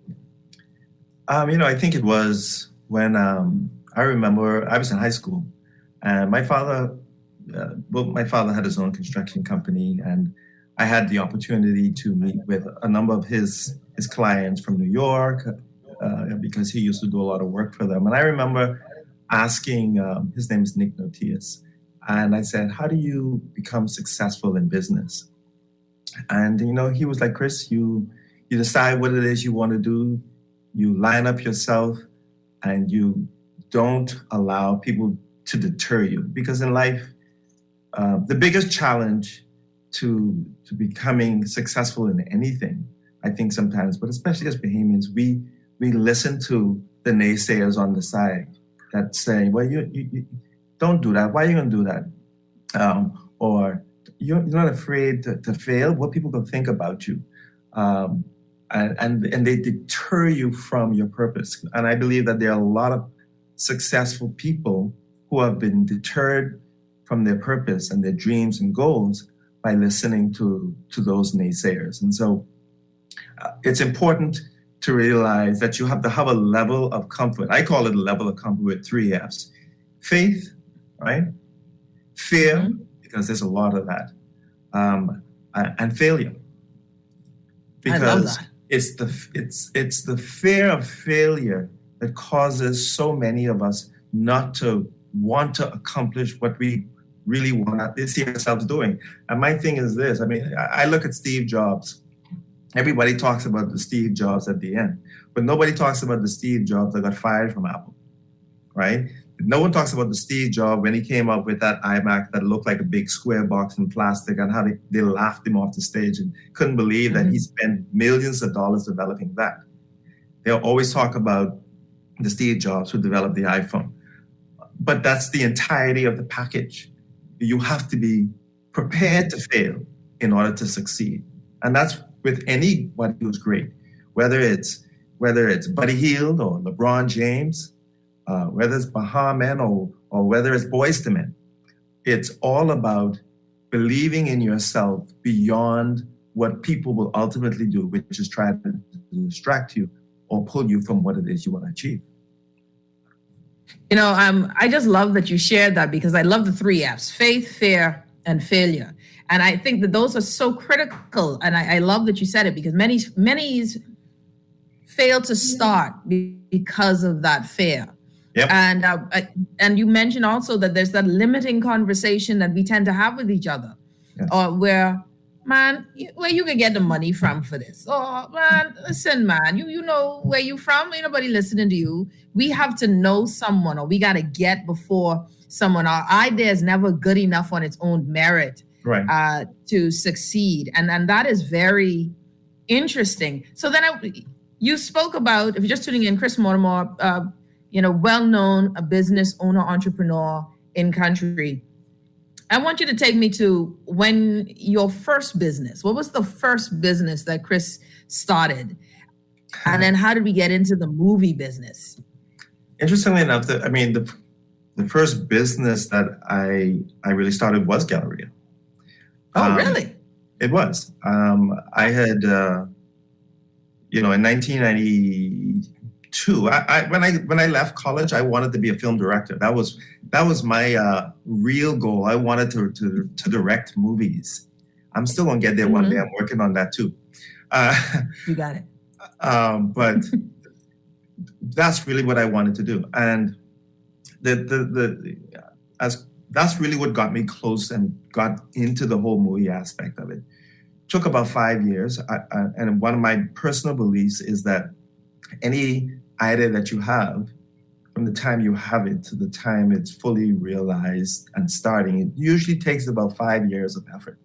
I think it was when I remember I was in high school, and my father had his own construction company, and I had the opportunity to meet with a number of his clients from New York because he used to do a lot of work for them. And I remember asking, his name is Nick Notius, and I said, how do you become successful in business? And, he was like, Chris, you decide what it is you want to do. You line up yourself and you don't allow people to deter you. Because in life, the biggest challenge to becoming successful in anything, I think sometimes, but especially as Bahamians, we listen to the naysayers on the side that say, well, you don't do that. Why are you going to do that? Or you're not afraid to fail. What people can think about you, and they deter you from your purpose. And I believe that there are a lot of successful people who have been deterred from their purpose and their dreams and goals by listening to those naysayers. And so it's important to realize that you have to have a level of comfort. I call it a level of comfort with 3 F's. Faith, right? Fear, because there's a lot of that, and failure. Because it's the fear of failure that causes so many of us not to want to accomplish what we really want to see ourselves doing. And my thing is this, I look at Steve Jobs. Everybody talks about the Steve Jobs at the end, but nobody talks about the Steve Jobs that got fired from Apple, right? No one talks about the Steve Jobs when he came up with that iMac that looked like a big square box in plastic, and how they laughed him off the stage and couldn't believe that he spent millions of dollars developing that. They'll always talk about the Steve Jobs who developed the iPhone. But that's the entirety of the package. You have to be prepared to fail in order to succeed. And that's with anybody who's great, whether it's Buddy Hield or LeBron James, whether it's Bahama or whether it's Boyz II Men. It's all about believing in yourself beyond what people will ultimately do, which is try to distract you or pull you from what it is you want to achieve. I just love that you shared that, because I love the 3 F's: faith, fear, and failure. And I think that those are so critical. And I love that you said it, because many fail to start because of that fear. Yep. And you mentioned also that there's that limiting conversation that we tend to have with each other, where, man, where you can get the money from for this? Oh, man, listen, man, you know where you from? Ain't nobody listening to you. We have to know someone, or we got to get before someone. Our idea is never good enough on its own merit, right, to succeed. And that is very interesting. So then you spoke about, if you're just tuning in, Chris Mortimer, well-known, a business owner, entrepreneur in country. I want you to take me to when your first business. What was the first business that Chris started? And then how did we get into the movie business? Interestingly enough, the first business that I really started was Galleria. Oh, really? It was. I had, in 1992, when I left college, I wanted to be a film director. That was my real goal. I wanted to direct movies. I'm still gonna get there one day. I'm working on that too. You got it. But that's really what I wanted to do, and that's really what got me close and got into the whole movie aspect of it. Took about 5 years, and one of my personal beliefs is that any idea that you have, from the time you have it to the time it's fully realized and starting, it usually takes about 5 years of effort.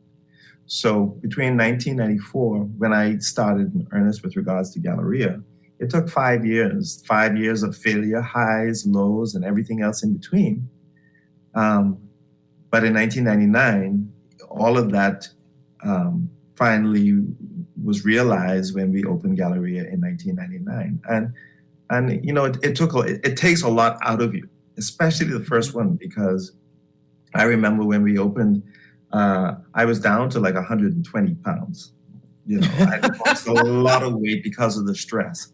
So between 1994, when I started in earnest with regards to Galleria, it took 5 years, 5 years of failure, highs, lows, and everything else in between. But in 1999, all of that finally was realized when we opened Galleria in 1999. And it takes a lot out of you, especially the first one, because I remember when we opened, I was down to like 120 pounds. I lost a lot of weight because of the stress.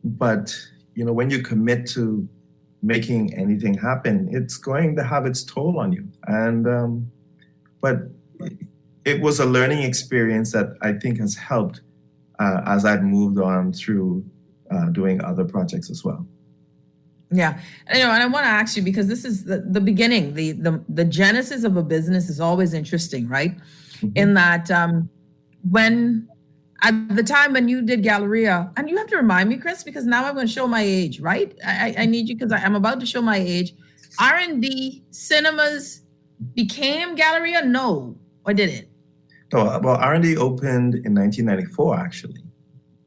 But when you commit to making anything happen, it's going to have its toll on you. And but it was a learning experience that I think has helped as I've moved on through doing other projects as well. Yeah, and I want to ask you, because this is the beginning, the genesis of a business is always interesting, right? Mm-hmm. In that when at the time when you did Galleria, and you have to remind me, Chris, because now I'm going to show my age, right? I need you, because I'm about to show my age. R&D Cinemas became Galleria? No, or did it? No, well, R&D opened in 1994, actually.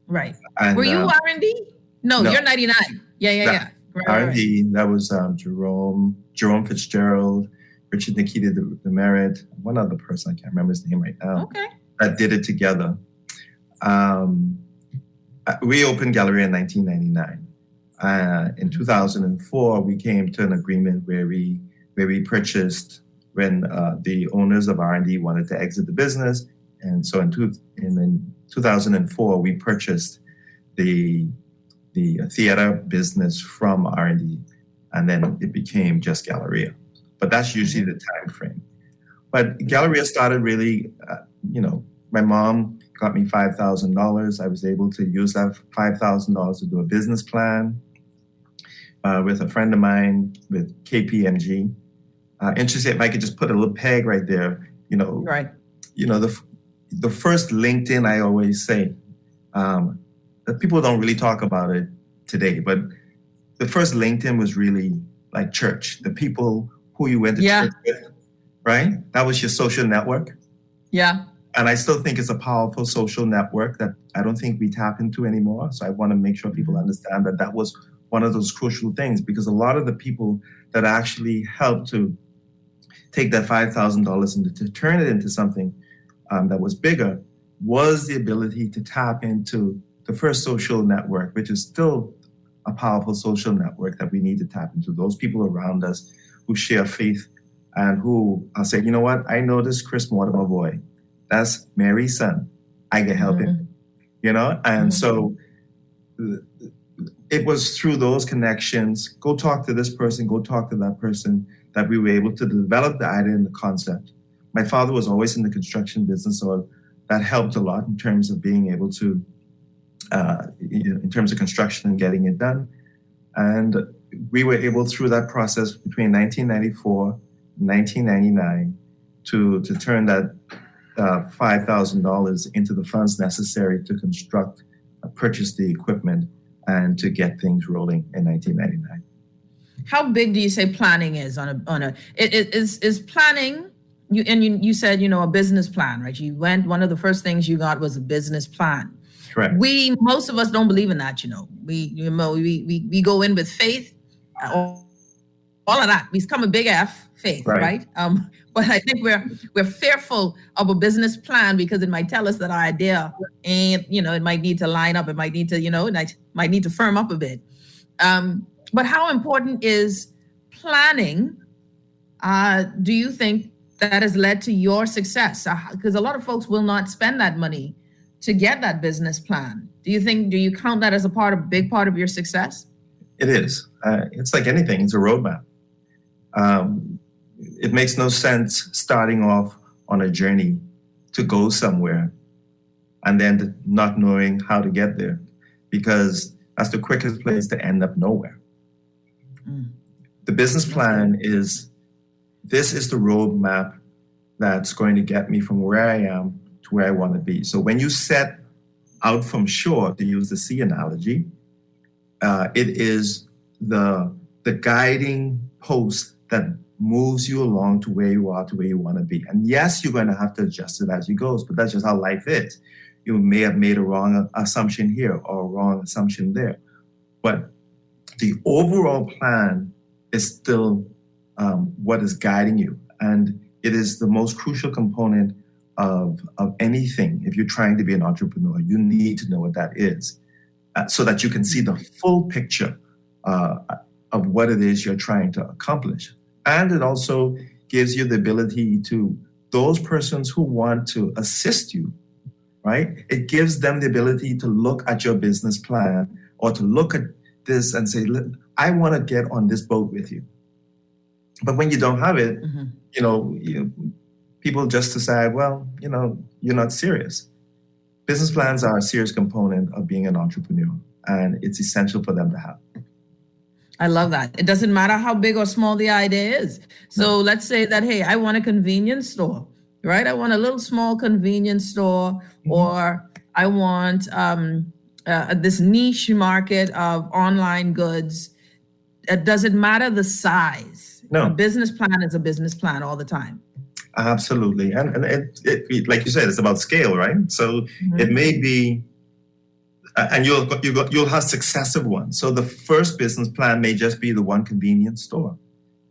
Right. And, were you R&D? No, you're 99. Yeah. Right, R&D, that was Jerome Fitzgerald, Richard Nikita Demerit, one other person, I can't remember his name right now. Okay. That did it together. We opened Galleria in 1999. In 2004, we came to an agreement where we purchased when the owners of R&D wanted to exit the business. And so in 2004, we purchased the theater business from R&D, and then it became just Galleria. But that's usually the time frame. But Galleria started really, my mom got me $5,000. I was able to use that $5,000 to do a business plan with a friend of mine with KPMG. Interesting, if I could just put a little peg right there, Right. The first LinkedIn, I always say, that people don't really talk about it today, but the first LinkedIn was really like church, the people who you went to church with, right? That was your social network. Yeah. And I still think it's a powerful social network that I don't think we tap into anymore. So I want to make sure people understand that was one of those crucial things, because a lot of the people that actually helped to take that $5,000 and to turn it into something that was bigger was the ability to tap into the first social network, which is still a powerful social network that we need to tap into. Those people around us who share faith and who say, you know what, I know this Chris Mortimer boy. That's Mary's son. I can help him, And so it was through those connections, go talk to this person, go talk to that person, that we were able to develop the idea and the concept. My father was always in the construction business, so that helped a lot in terms of being able to, in terms of construction and getting it done. And we were able, through that process between 1994 and 1999, to turn that $5,000 into the funds necessary to construct, purchase the equipment, and to get things rolling in 1999. How big do you say planning is on a is planning? You said a business plan, right? One of the first things you got was a business plan. Correct. Most of us don't believe in that, we go in with faith, all of that. We become a big F, faith, right? But I think we're fearful of a business plan because it might tell us that our idea ain't, it might need to line up, it might need to, it might need to firm up a bit. But how important is planning? Do you think that has led to your success? Because a lot of folks will not spend that money to get that business plan. Do you count that as a big part of your success? It is. It's like anything. It's a roadmap. It makes no sense starting off on a journey to go somewhere and then not knowing how to get there, because that's the quickest place to end up nowhere. The business plan is the roadmap that's going to get me from where I am to where I want to be. So when you set out from shore, to use the sea analogy, it is the guiding post that moves you along to where you are, to where you want to be. And yes, you're going to have to adjust it as you go, but that's just how life is. You may have made a wrong assumption here or a wrong assumption there. But the overall plan is still what is guiding you. And it is the most crucial component of anything. If you're trying to be an entrepreneur, you need to know what that is so that you can see the full picture of what it is you're trying to accomplish. And it also gives you the ability to, those persons who want to assist you, right? It gives them the ability to look at your business plan or to look at this and say, I want to get on this boat with you. But when you don't have it, people just decide, well, you're not serious. Business plans are a serious component of being an entrepreneur, and it's essential for them to have. I love that. It doesn't matter how big or small the idea is. So let's say that, hey, I want a convenience store, right? I want a little small convenience store, or I want this niche market of online goods. It doesn't matter the size. No. A business plan is a business plan all the time. Absolutely. And it like you said, it's about scale, right? So it may be, and you'll have successive ones. So the first business plan may just be the one convenience store.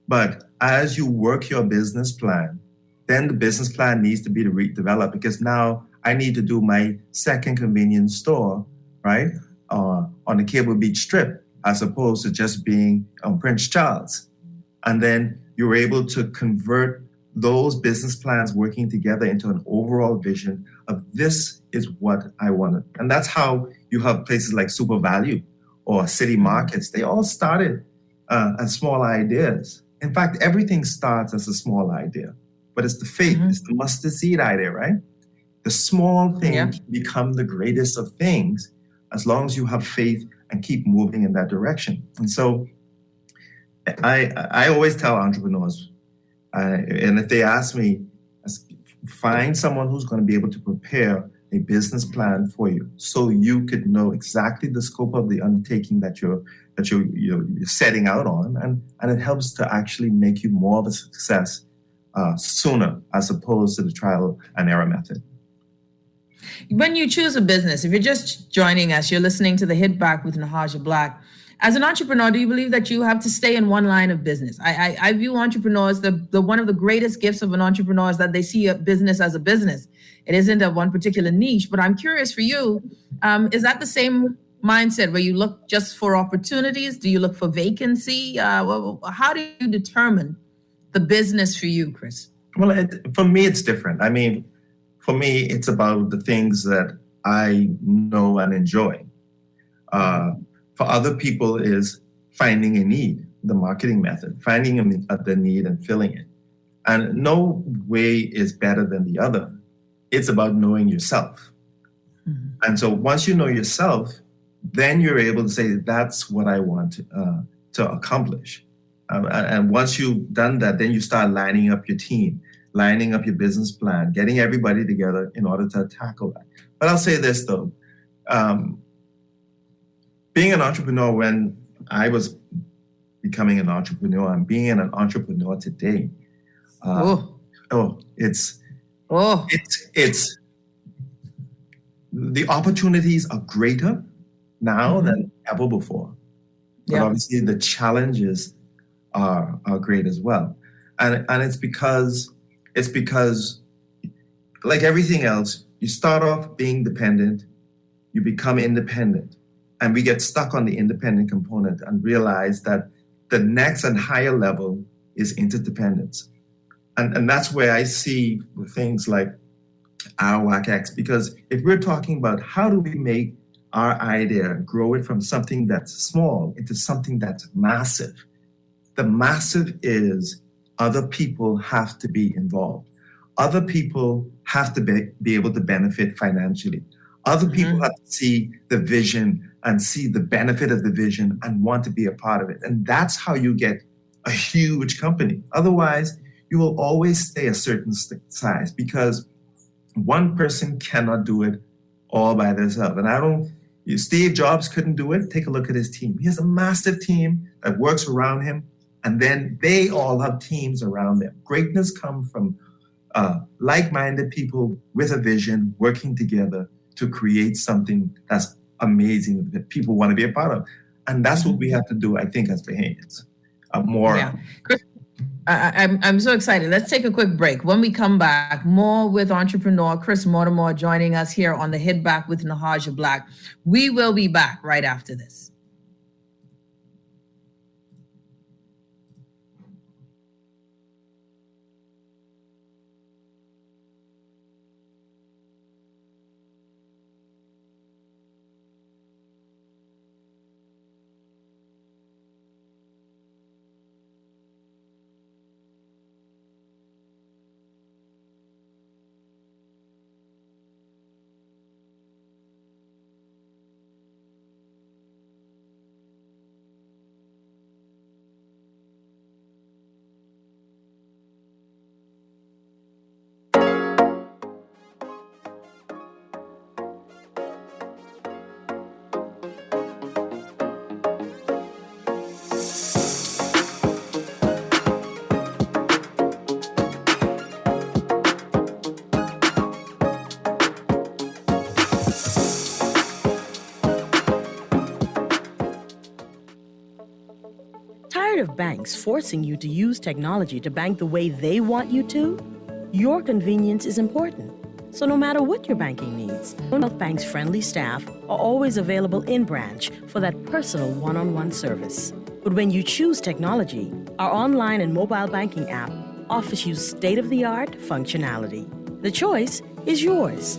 But as you work your business plan, then the business plan needs to be redeveloped, because now I need to do my second convenience store, right? On the Cable Beach Strip, as opposed to just being on Prince Charles. And then you're able to convert those business plans working together into an overall vision of this is what I want. And that's how you have places like Super Value or City Markets. They all started as small ideas. In fact, everything starts as a small idea, but it's the faith, it's the mustard seed idea, right? The small thing can become the greatest of things as long as you have faith and keep moving in that direction. And so I always tell entrepreneurs, and if they ask me, find someone who's going to be able to prepare a business plan for you, so you could know exactly the scope of the undertaking that you're setting out on, and it helps to actually make you more of a success sooner, as opposed to the trial and error method. When you choose a business, if you're just joining us, you're listening to the Hit Back with Nahaja Black. As an entrepreneur, do you believe that you have to stay in one line of business? I view entrepreneurs, the one of the greatest gifts of an entrepreneur is that they see a business as a business. It isn't a one particular niche, but I'm curious for you, is that the same mindset where you look just for opportunities? Do you look for vacancy? How do you determine the business for you, Chris? Well, for me, it's different. I mean, for me, it's about the things that I know and enjoy. For other people is finding a need, the marketing method, finding the need and filling it. And no way is better than the other. It's about knowing yourself. And so once you know yourself, then you're able to say, that's what I want to accomplish. And once you've done that, then you start lining up your team, lining up your business plan, getting everybody together in order to tackle that. But I'll say this, though. Being an entrepreneur when I was becoming an entrepreneur and being an entrepreneur today, it's the opportunities are greater now than ever before. But obviously the challenges are great as well. And it's because like everything else, you start off being dependent, you become independent. And we get stuck on the independent component and realize that the next and higher level is interdependence. And that's where I see things like RWAC-X, because if we're talking about how do we make our idea, grow it from something that's small into something that's massive, the massive is other people have to be involved. Other people have to be able to benefit financially. Other people have to see the vision and see the benefit of the vision and want to be a part of it. And that's how you get a huge company. Otherwise, you will always stay a certain size because one person cannot do it all by themselves. And Steve Jobs couldn't do it. Take a look at his team. He has a massive team that works around him, and then they all have teams around them. Greatness comes from like-minded people with a vision working together to create something that's amazing that people want to be a part of. And that's what we have to do, I think, as Bahamians. Chris, I'm so excited. Let's take a quick break. When we come back, more with entrepreneur Chris Mortimer joining us here on the Hit Back with Nahaja Black. We will be back right after this. Tired of banks forcing you to use technology to bank the way they want you to? Your convenience is important. So no matter what your banking needs, Commonwealth Bank's friendly staff are always available in branch for that personal one-on-one service. But when you choose technology, our online and mobile banking app offers you state-of-the-art functionality. The choice is yours.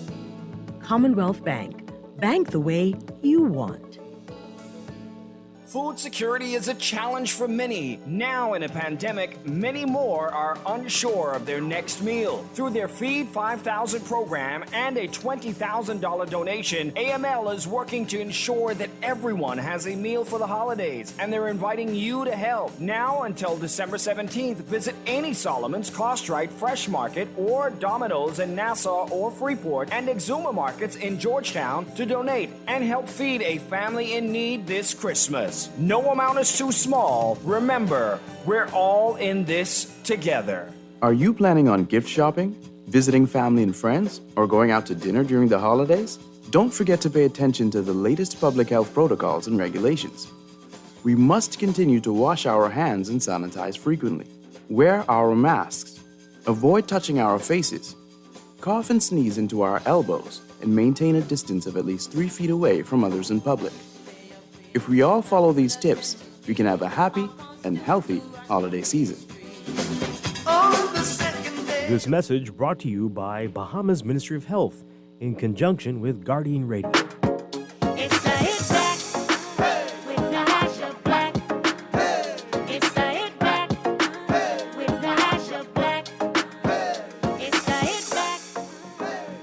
Commonwealth Bank. Bank the way you want. Food security is a challenge for many. Now in a pandemic, many more are unsure of their next meal. Through their Feed 5,000 program and a $20,000 donation, AML is working to ensure that everyone has a meal for the holidays, and they're inviting you to help. Now until December 17th, visit any Solomon's, Costrite, Fresh Market, or Domino's in Nassau or Freeport, and Exuma Markets in Georgetown to donate and help feed a family in need this Christmas. No amount is too small. Remember, we're all in this together. Are you planning on gift shopping, visiting family and friends, or going out to dinner during the holidays? Don't forget to pay attention to the latest public health protocols and regulations. We must continue to wash our hands and sanitize frequently. Wear our masks. Avoid touching our faces. Cough and sneeze into our elbows, and maintain a distance of at least 3 feet away from others in public. If we all follow these tips, we can have a happy and healthy holiday season. This message brought to you by Bahama's Ministry of Health in conjunction with Guardian Radio. It's the Hit Back with Nahaja Black. It's the Hit Back with Nahaja Black. It's the Hit Back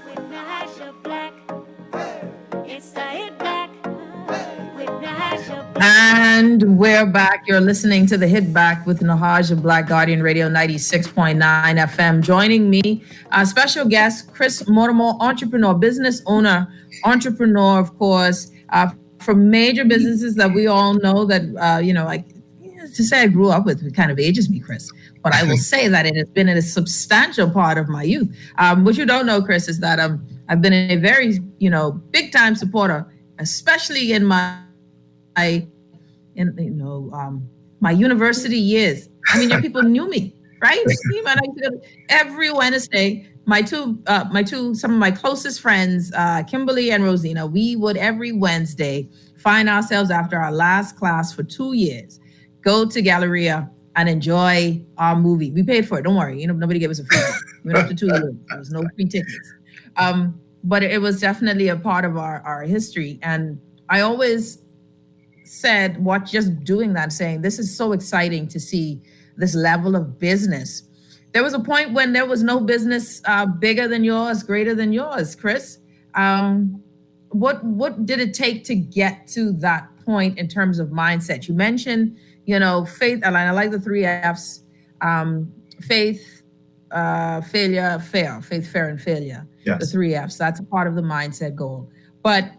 with Nahaja Black. It's the Hit Back with Nahaja Black. And we're back. You're listening to the Hit Back with Nahaja Black, Guardian Radio 96.9 FM. Joining me, special guest, Chris Mortimer, entrepreneur, business owner, entrepreneur, of course, from major businesses that we all know that, to say I grew up with, it kind of ages me, Chris. but I will say that it has been a substantial part of my youth. What you don't know, Chris, is that I've been a very, big time supporter, especially in my university years. I mean, people knew me, right? Every Wednesday, some of my closest friends, Kimberly and Rosina, we would every Wednesday find ourselves after our last class for 2 years, go to Galleria and enjoy our movie. We paid for it. Don't worry. Nobody gave us a free ticket. We went up to 2 years. There was no free tickets. But it was definitely a part of our history. And I always said, just doing that, saying, this is so exciting to see this level of business. There was a point when there was no business bigger than yours, greater than yours, Chris. What did it take to get to that point in terms of mindset? You mentioned, faith, and I like the 3 F's, faith, failure, fair, faith, fair, and failure. Yes. The 3 F's, that's a part of the mindset goal. But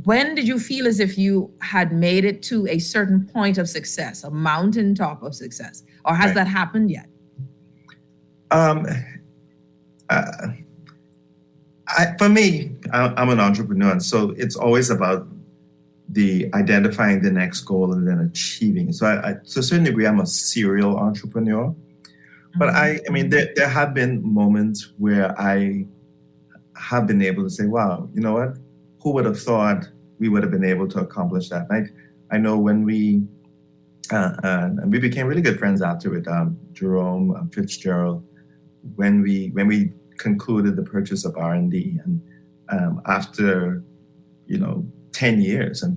when did you feel as if you had made it to a certain point of success, a mountaintop of success? Or has that happened yet? For me, I'm an entrepreneur, and so it's always about identifying the next goal and then achieving it. So to a certain degree, I'm a serial entrepreneur. But there have been moments where I have been able to say, wow, you know what? Who would have thought we would have been able to accomplish that? I know when we became really good friends after it, Jerome Fitzgerald, when we concluded the purchase of R&D, and after 10 years, and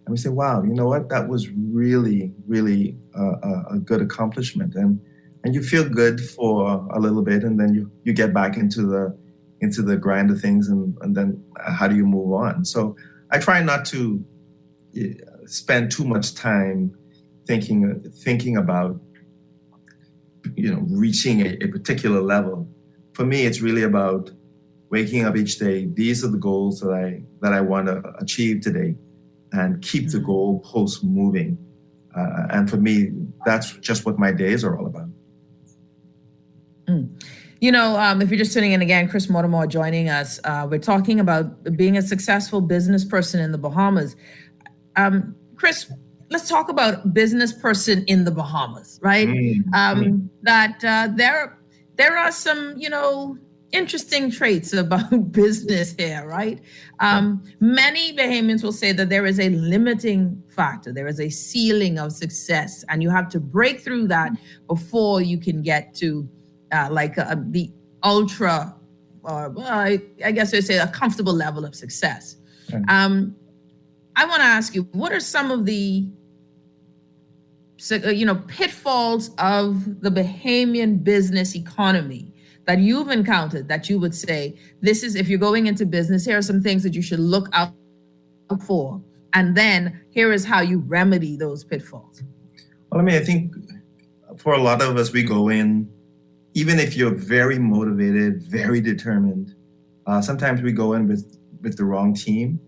we say, wow, you know what? That was really, really a good accomplishment, and you feel good for a little bit, and then you get back into the grind of things, and then how do you move on? So I try not to spend too much time thinking about reaching a particular level. For me, it's really about waking up each day. These are the goals that I want to achieve today, and keep the goal post moving. And for me, that's just what my days are all about. If you're just tuning in again, Chris Mortimer joining us. We're talking about being a successful business person in the Bahamas. Chris, let's talk about business person in the Bahamas, right? There are some, interesting traits about business here, right? Many Bahamians will say that there is a limiting factor. There is a ceiling of success, and you have to break through that before you can get to the ultra, or I guess I'd say a comfortable level of success. Okay. I want to ask you, what are some of the pitfalls of the Bahamian business economy that you've encountered that you would say, this is, if you're going into business, here are some things that you should look out for, and then here is how you remedy those pitfalls? Well, I think for a lot of us, we go in, even if you're very motivated, very determined, sometimes we go in with the wrong team.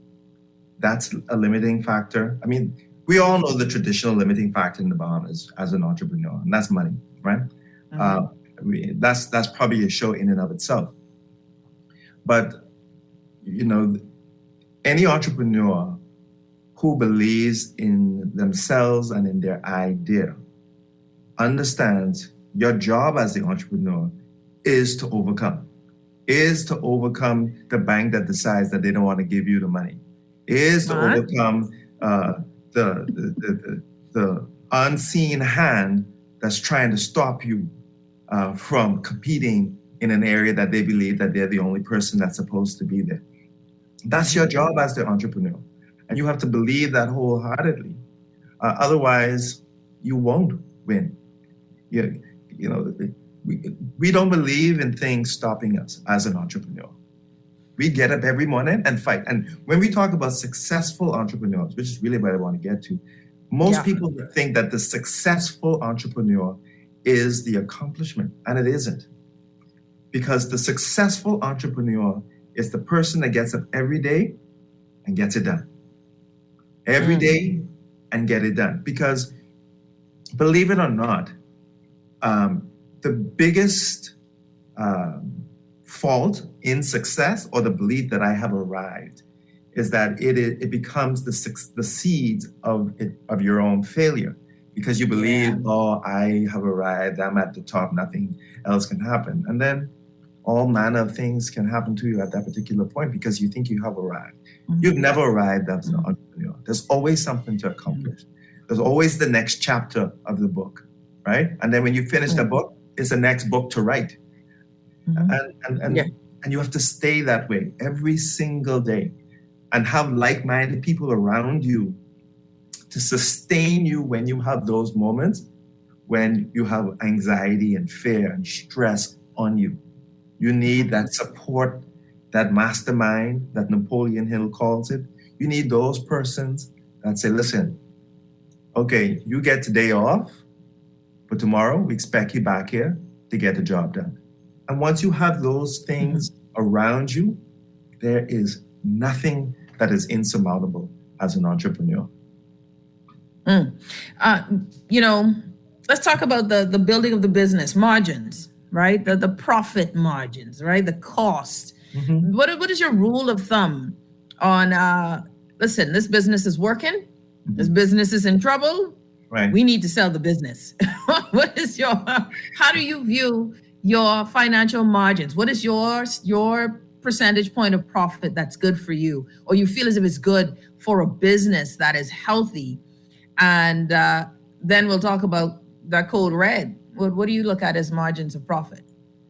That's a limiting factor. We all know the traditional limiting factor in the Bahamas as an entrepreneur, and that's money, right? Mm-hmm. That's probably a show in and of itself. But, any entrepreneur who believes in themselves and in their idea understands your job as the entrepreneur is to overcome the bank that decides that they don't want to give you the money, is to overcome the unseen hand that's trying to stop you from competing in an area that they believe that they're the only person that's supposed to be there. That's your job as the entrepreneur. And you have to believe that wholeheartedly. Otherwise, you won't win. We don't believe in things stopping us as an entrepreneur. We get up every morning and fight. And when we talk about successful entrepreneurs, which is really what I want to get to, most people think that the successful entrepreneur is the accomplishment, and it isn't. Because the successful entrepreneur is the person that gets up every day and gets it done. Every day and get it done. Because believe it or not, the biggest fault in success, or the belief that I have arrived, is that it becomes the seeds of your own failure, because you believe, oh, I have arrived, I'm at the top, nothing else can happen. And then all manner of things can happen to you at that particular point because you think you have arrived. You've never arrived as an entrepreneur. There's always something to accomplish. There's always the next chapter of the book, right? And then when you finish the book, it's the next book to write. And you have to stay that way every single day and have like-minded people around you to sustain you when you have those moments when you have anxiety and fear and stress on you. You need that support, that mastermind that Napoleon Hill calls it. You need those persons that say, listen, okay, you get today off, but tomorrow we expect you back here to get the job done. And once you have those things around you, there is nothing that is insurmountable as an entrepreneur. Let's talk about the building of the business, margins, right? The profit margins, right? The cost. What is your rule of thumb on, listen, this business is working, this business is in trouble, right? We need to sell the business. How do you view your financial margins? What is your percentage point of profit that's good for you, or you feel as if it's good for a business that is healthy? And then we'll talk about that code red. What do you look at as margins of profit?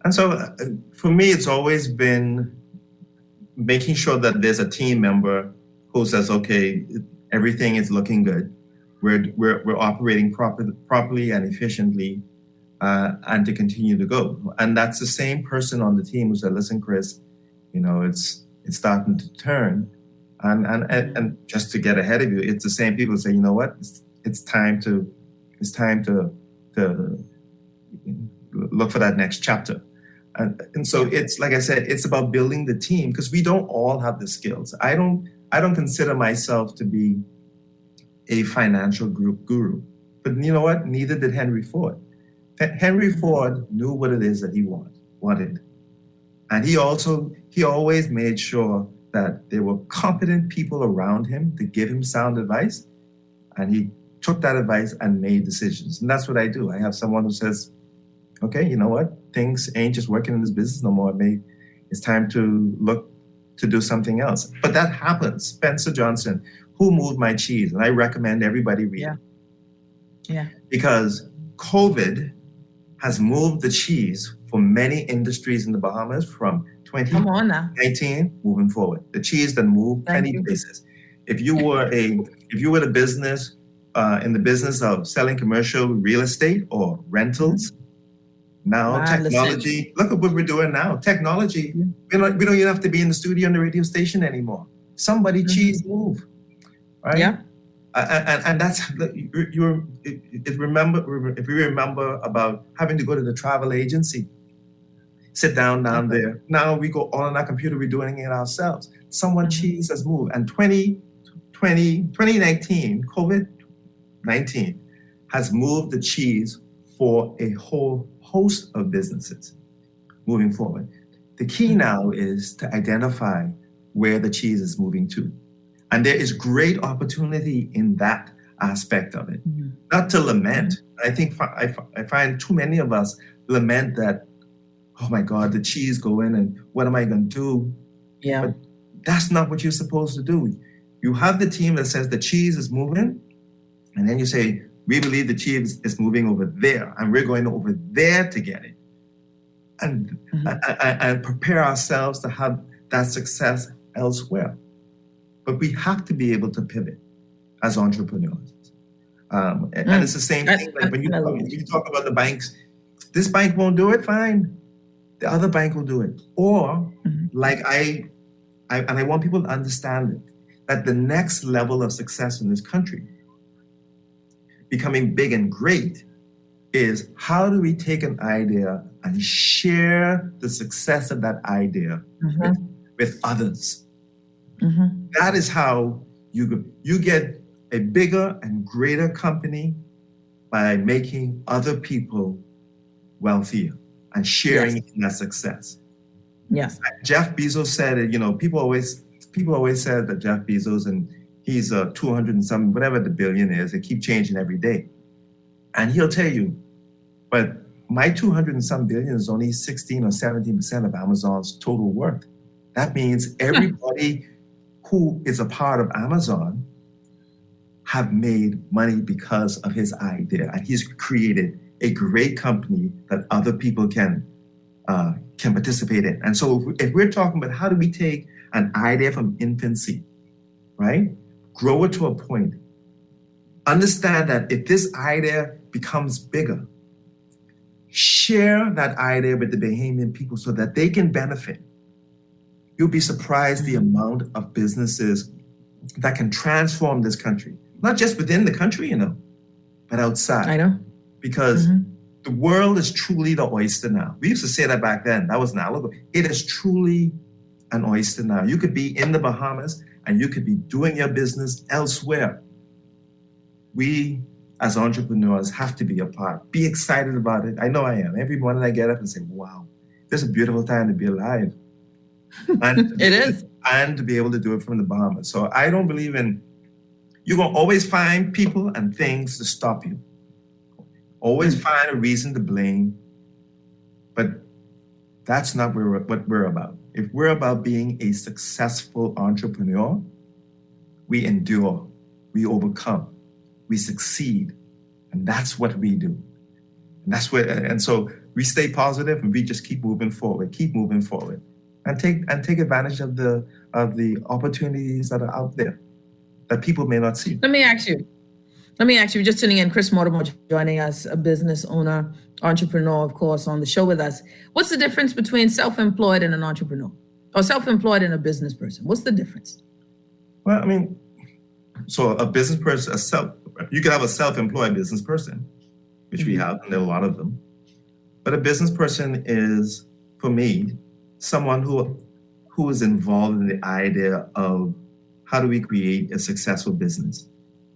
And so for me, it's always been making sure that there's a team member who says, okay, everything is looking good. We're operating properly and efficiently, and to continue to go. And that's the same person on the team who said, listen, Chris, it's starting to turn. And just to get ahead of you, it's the same people who say, you know what, it's time to look for that next chapter. And so it's, like I said, it's about building the team, because we don't all have the skills. I don't consider myself to be a financial guru, but you know what? Neither did Henry Ford. Henry Ford knew what it is that he wanted. And he always made sure that there were competent people around him to give him sound advice. And he took that advice and made decisions. And that's what I do. I have someone who says, okay, you know what? Things ain't just working in this business no more. It's time to look to do something else. But that happens. Spencer Johnson, Who Moved My Cheese? And I recommend everybody read it. Yeah. Because COVID has moved the cheese for many industries in the Bahamas from 2019 moving forward. The cheese that moved many places. If you were the business in the business of selling commercial real estate or rentals, now technology. Look at what we're doing now. Technology. We don't even have to be in the studio on the radio station anymore. Somebody cheese move, right? Yeah. And that's if you remember about having to go to the travel agency, sit down there. Now we go all on our computer, we're doing it ourselves. Someone cheese has moved. And 2019, COVID-19 has moved the cheese for a whole host of businesses moving forward. The key now is to identify where the cheese is moving to. And there is great opportunity in that aspect of it. Not to lament. I think I find too many of us lament that, oh my God, the cheese going and what am I going to do? Yeah. But that's not what you're supposed to do. You have the team that says the cheese is moving, and then you say, we believe the cheese is moving over there, and we're going over there to get it. And prepare ourselves to have that success elsewhere. But we have to be able to pivot as entrepreneurs. And it's the same thing like when you talk about the banks. This bank won't do it, fine. The other bank will do it. Or like I want people to understand it, that the next level of success in this country, becoming big and great, is how do we take an idea and share the success of that idea with others? That is how you get a bigger and greater company, by making other people wealthier and sharing Yes. in that success. Yes. Jeff Bezos said it, people always said that Jeff Bezos, and he's 200 and some, whatever the billion is, they keep changing every day. And he'll tell you, but my 200 and some billion is only 16 or 17% of Amazon's total worth. That means everybody who is a part of Amazon have made money because of his idea. And he's created a great company that other people can participate in. And so if we're talking about how do we take an idea from infancy, right? Grow it to a point. Understand that if this idea becomes bigger, share that idea with the Bahamian people so that they can benefit. You'll be surprised the amount of businesses that can transform this country. Not just within the country, but outside. I know. Because the world is truly the oyster now. We used to say that back then. That was an allegory. It is truly an oyster now. You could be in the Bahamas and you could be doing your business elsewhere. We, as entrepreneurs, have to be a part. Be excited about it. I know I am. Every morning I get up and say, wow, this is a beautiful time to be alive. And it is. And to be able to do it from the Bahamas. So I don't believe in, you're going to always find people and things to stop you. Always find a reason to blame. But that's not what we're about. If we're about being a successful entrepreneur, we endure, we overcome, we succeed. And that's what we do. And so we stay positive and we just keep moving forward. And take advantage of the opportunities that are out there that people may not see. Let me ask you, just tuning in, Chris Mortimer joining us, a business owner, entrepreneur, of course, on the show with us. What's the difference between self-employed and an entrepreneur? Or self-employed and a business person? What's the difference? Well, so a business person, you can have a self-employed business person, which we have, and there are a lot of them. But a business person is, for me, someone who is involved in the idea of how do we create a successful business.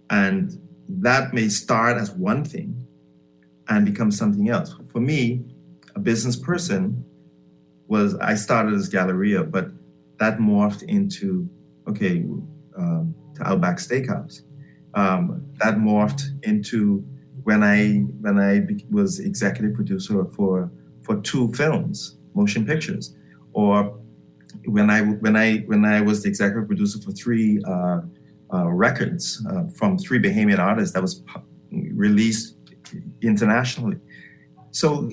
And that may start as one thing and become something else. For me, a business person I started as Galleria, but that morphed into, to Outback Steakhouse. That morphed into when I was executive producer for 2 films, motion pictures, or when I was the executive producer for 3 records from 3 Bahamian artists that was released internationally. So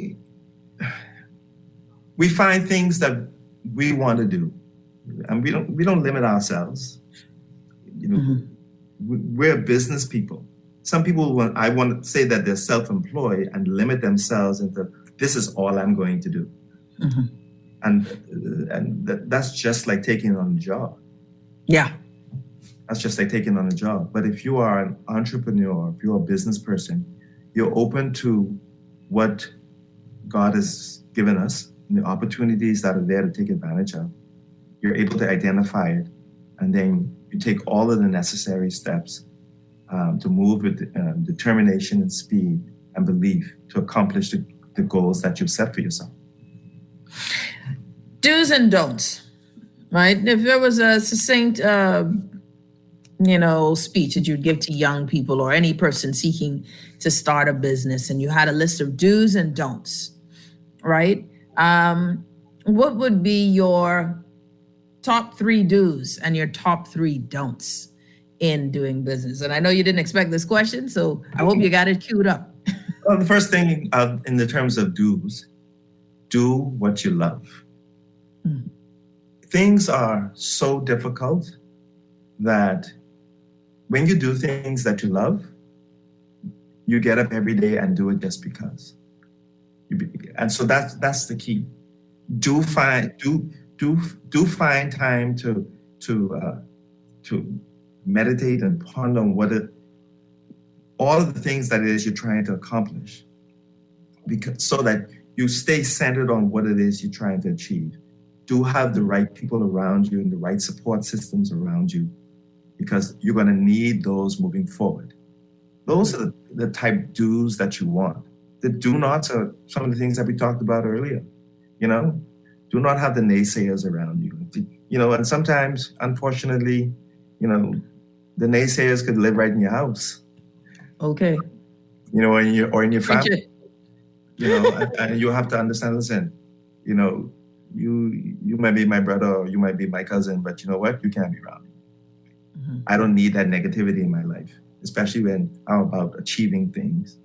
we find things that we want to do, and we don't limit ourselves. We're business people. Some people I want to say that they're self-employed and limit themselves into this is all I'm going to do. And that's just like taking on a job. Yeah. That's just like taking on a job. But if you are an entrepreneur, if you're a business person, you're open to what God has given us and the opportunities that are there to take advantage of. You're able to identify it, and then you take all of the necessary steps to move with determination and speed and belief to accomplish the goals that you've set for yourself. Do's and don'ts, right? If there was a succinct, speech that you'd give to young people or any person seeking to start a business, and you had a list of do's and don'ts, right? What would be your top 3 do's and your top 3 don'ts in doing business? And I know you didn't expect this question, so I hope you got it queued up. Well, the first thing in the terms of do's, do what you love. Things are so difficult that when you do things that you love, you get up every day and do it just because. And so that's the key. Do find time to meditate and ponder on all of the things that it is you're trying to accomplish, so that you stay centered on what it is you're trying to achieve. Do have the right people around you and the right support systems around you, because you're going to need those moving forward. Those are the type do's that you want. the do nots are some of the things that we talked about earlier. You know, do not have the naysayers around you. You know, and sometimes, unfortunately, you know, the naysayers could live right in your house. Okay. You know, or in your family. Preach You know, and you have to understand. Listen, you know, you might be my brother or you might be my cousin, but you know what? You can't be around me. I don't need that negativity in my life, especially when I'm about achieving things.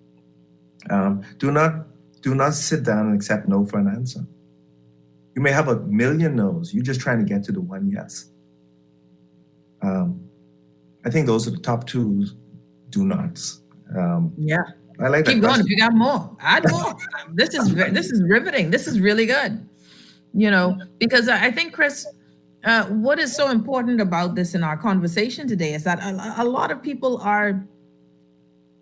Do not sit down and accept no for an answer. You may have a million no's. You're just trying to get to the one yes. I think those are the top two do nots. Yeah. I like that. Keep going question. if you got more. Add more. This is riveting. This is really good. You know, because I think, Chris, what is so important about this in our conversation today is that a lot of people are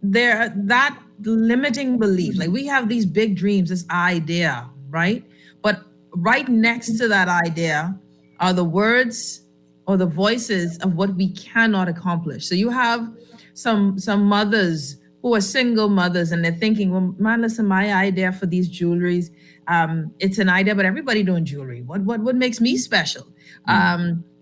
there, that limiting belief. Like we have these big dreams, this idea, right? But right next to that idea are the words or the voices of what we cannot accomplish. So you have some mothers who are single mothers and they're thinking, well, man, listen, my idea for these jewelries, it's an idea, but everybody doing jewelry. What makes me special?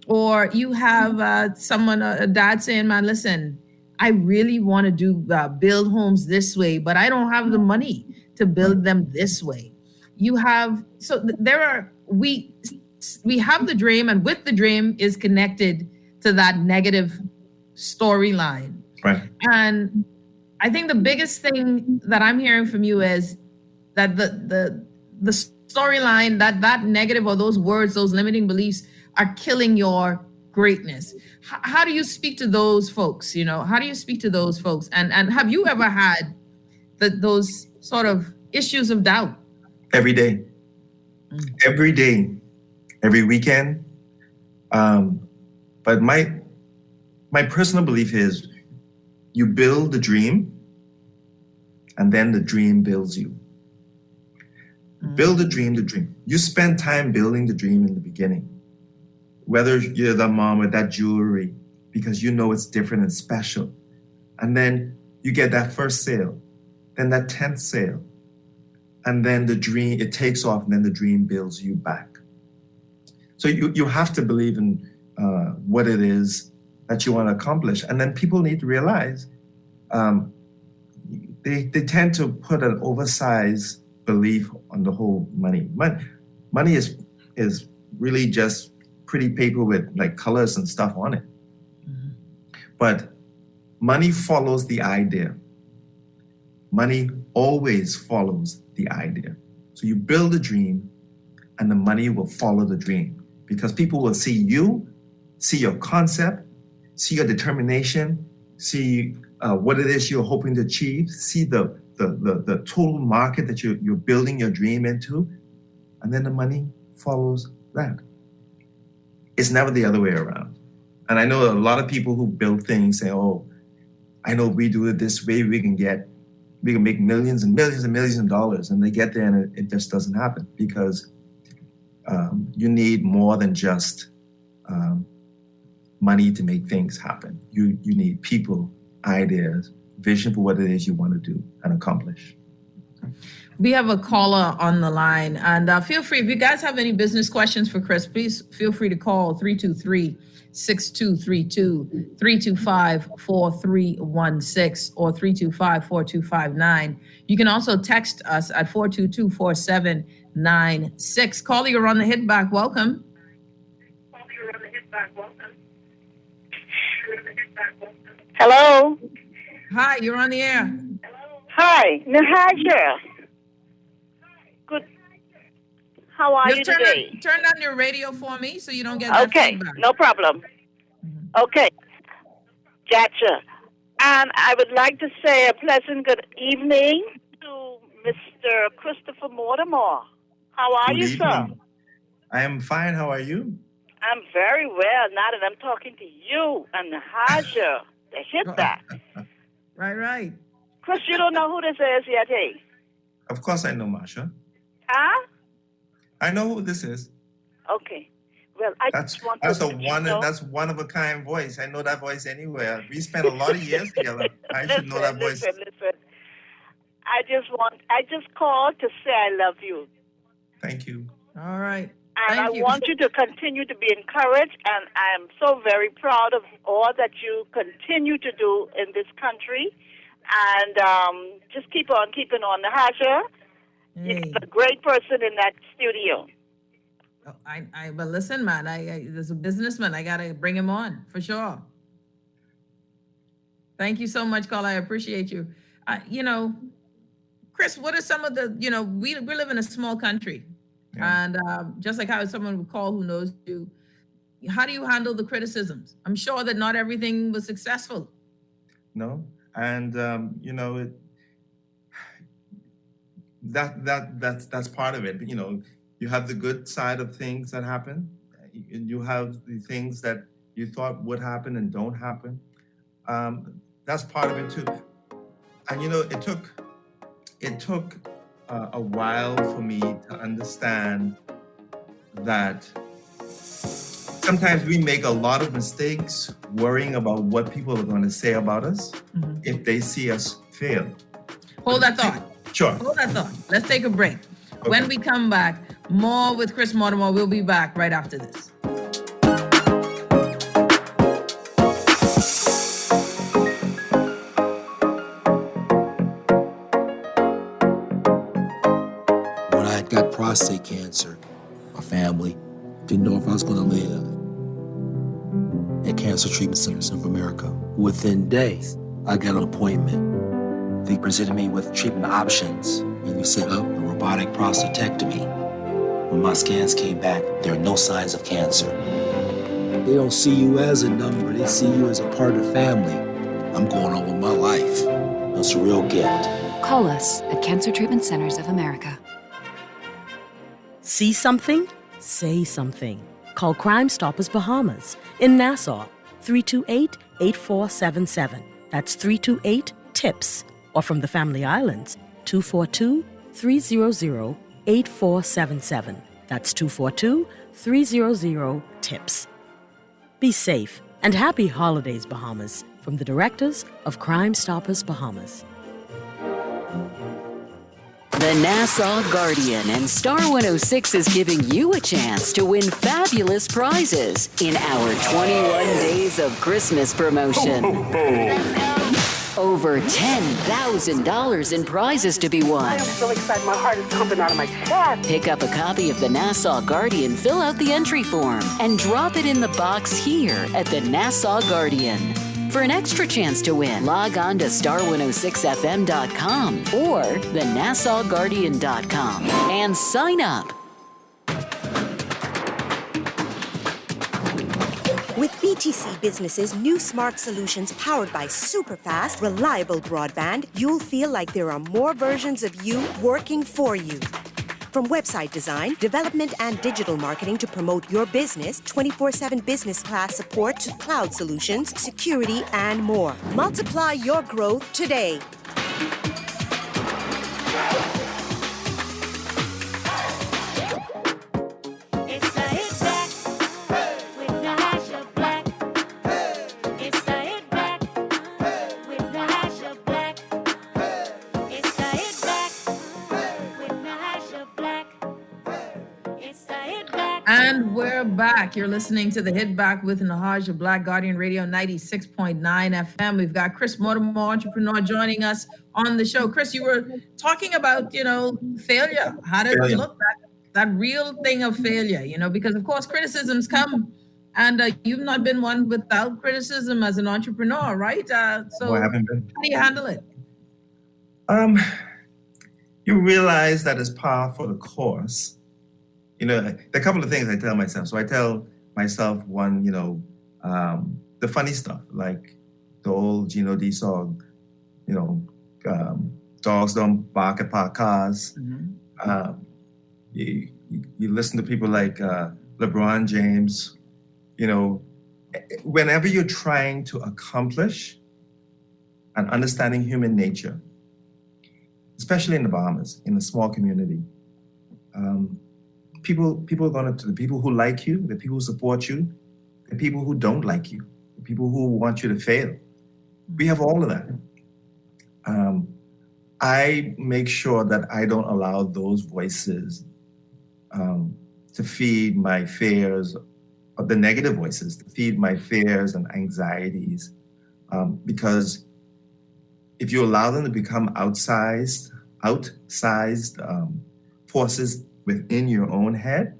Or you have someone, a dad saying, man, listen, I really want to do build homes this way, but I don't have the money to build them this way. You have, so there are, we have the dream, and with the dream is connected to that negative storyline. Right. And I think the biggest thing that I'm hearing from you is that the storyline, that negative or those words, those limiting beliefs are killing your greatness. How do you speak to those folks? You know, how do you speak to those folks? And have you ever had those sort of issues of doubt? Every day. Every day. Every weekend. But my personal belief is you build the dream and then the dream builds you. Build the dream. You spend time building the dream in the beginning. Whether you're the mom with that jewelry, because you know it's different and special. And then you get that first sale, then that 10th sale. And then the dream, it takes off, and then the dream builds you back. So you have to believe in what it is that you want to accomplish. And then people need to realize they tend to put an oversized belief on the whole money. Money is really just pretty paper with like colors and stuff on it. But money follows the idea. Money always follows the idea. So you build a dream and the money will follow the dream, because people will see you, see your concept, see your determination, see what it is you're hoping to achieve, see the total market that you're building your dream into, and then the money follows that. It's never the other way around. And I know a lot of people who build things say, oh, I know if we do it this way, we can make millions and millions and millions of dollars. And they get there and it just doesn't happen, because you need more than just money to make things happen. You need people, ideas, vision for what it is you want to do and accomplish. We have a caller on the line, and feel free, if you guys have any business questions for Chris, please feel free to call 323-6232, 325-4316, or 325-4259. You can also text us at 422-4796. Caller, you're on the Hit Back. Welcome. Hello. Hi, you're on the air. Hi, Nahaja. Good. How are you today? Turn on your radio for me so you don't get that feedback. No problem. Okay. Gotcha. And I would like to say a pleasant good evening to Mr. Christopher Mortimer. How are you, sir? I am fine. How are you? I'm very well, now that I'm talking to you and Nahaja, the Hit Back. Right. Chris, you don't know who this is yet, hey? Of course I know, Masha. Huh? I know who this is. Okay. Well, That's one of a kind voice. I know that voice anywhere. We spent a lot of years together. I should know that voice. Listen. I just called to say I love you. Thank you. All right. And I want you to continue to be encouraged, and I am so very proud of all that you continue to do in this country. And just keep on keeping on. Nahaja, you're a great person in that studio. But listen, man, there's a businessman. I got to bring him on for sure. Thank you so much, Carla. I appreciate you. Chris, what are some of the, we live in a small country. Yeah. And just like how someone would call who knows you, how do you handle the criticisms? I'm sure that not everything was successful. No. And, that's part of it. You have the good side of things that happen. You have the things that you thought would happen and don't happen. That's part of it too. And it took a while for me to understand that sometimes we make a lot of mistakes worrying about what people are going to say about us if they see us fail. Hold that thought. Sure. Hold that thought. Let's take a break. Okay. When we come back, more with Chris Mortimer. We'll be back right after this. When I got prostate cancer, my family didn't know if I was going to live. At Cancer Treatment Centers of America, within days, I got an appointment. They presented me with treatment options, and we set up a robotic prostatectomy. When my scans came back, there are no signs of cancer. They don't see you as a number, they see you as a part of the family. I'm going on with my life. That's a real gift. Call us at Cancer Treatment Centers of America. See something? Say something. Call Crime Stoppers Bahamas in Nassau, 328-8477. That's 328-TIPS. Or from the Family Islands, 242-300-8477. That's 242-300-TIPS. Be safe and happy holidays, Bahamas, from the directors of Crime Stoppers Bahamas. The Nassau Guardian and Star 106 is giving you a chance to win fabulous prizes in our 21 Days of Christmas promotion. Ho, ho, ho. Over $10,000 in prizes to be won. I am so excited. My heart is pumping out of my chest. Pick up a copy of the Nassau Guardian, fill out the entry form, and drop it in the box here at the Nassau Guardian. For an extra chance to win, log on to star106fm.com or thenassauguardian.com and sign up. With BTC Business's new smart solutions powered by super-fast, reliable broadband, you'll feel like there are more versions of you working for you. From website design, development, and digital marketing to promote your business, 24/7 business class support to cloud solutions, security, and more. Multiply your growth today. And we're back. You're listening to the Hit Back with Nahaja Black, Guardian Radio 96.9 FM. We've got Chris Mortimer, entrepreneur, joining us on the show. Chris, you were talking about, failure. How to look at that real thing of failure, because of course criticisms come, and you've not been one without criticism as an entrepreneur, right? So I haven't been. How do you handle it? You realize that it's par for the course. There are a couple of things I tell myself. So I tell myself one, the funny stuff, like the old Gino D song, dogs don't bark at parked cars. Mm-hmm. You listen to people like LeBron James, whenever you're trying to accomplish and understanding human nature, especially in the Bahamas, in a small community, people are going to, the people who like you, the people who support you, the people who don't like you, the people who want you to fail. We have all of that. I make sure that I don't allow those voices to feed my fears, or the negative voices, to feed my fears and anxieties. Because if you allow them to become outsized forces within your own head,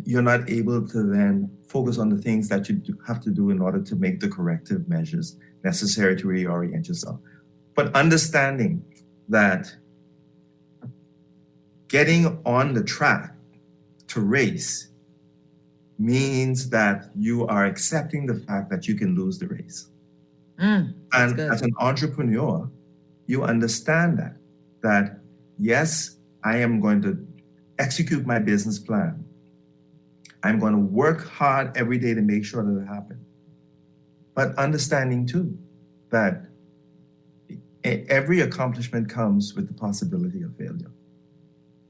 you're not able to then focus on the things that you have to do in order to make the corrective measures necessary to reorient yourself. But understanding that getting on the track to race means that you are accepting the fact that you can lose the race. And as an entrepreneur, you understand that yes, I am going to execute my business plan. I'm going to work hard every day to make sure that it happens. But understanding too that every accomplishment comes with the possibility of failure.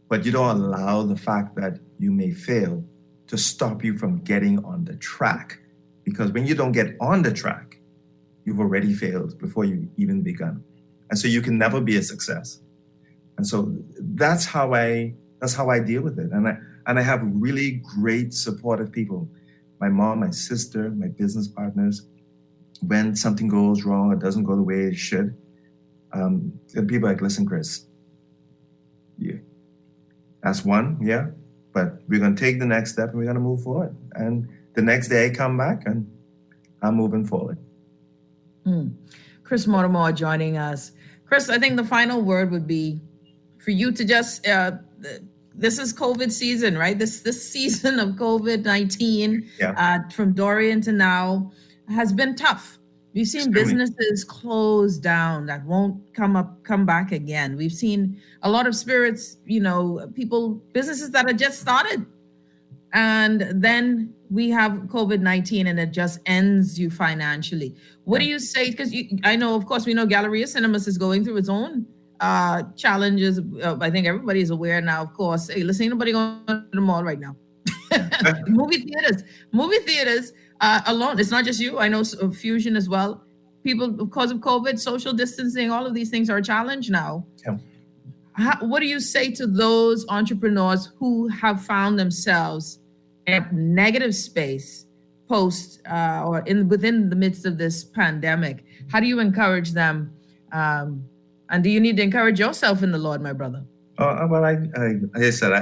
But you don't allow the fact that you may fail to stop you from getting on the track. Because when you don't get on the track, you've already failed before you even begun. And so you can never be a success. And so that's how I deal with it. And I have really great supportive people. My mom, my sister, my business partners. When something goes wrong or doesn't go the way it should, people are like, listen, Chris, yeah, that's one, yeah, but we're going to take the next step and we're going to move forward. And the next day I come back and I'm moving forward. Chris Mortimer joining us. Chris, I think the final word would be for you to just, this is COVID season, right? This season of COVID-19 from Dorian to now has been tough. We've seen businesses close down that won't come back again. We've seen a lot of spirits, businesses that had just started. And then we have COVID-19 and it just ends you financially. What do you say? Because I know, of course, we know Galleria Cinemas is going through its own challenges. I think everybody is aware now, of course. Hey, listen, ain't nobody going to the mall right now. Movie theaters alone. It's not just you. I know Fusion as well. People, because of COVID, social distancing, all of these things are a challenge now. Yeah. What do you say to those entrepreneurs who have found themselves in a negative space post or within the midst of this pandemic? How do you encourage them? And do you need to encourage yourself in the Lord, my brother? Well, like I said,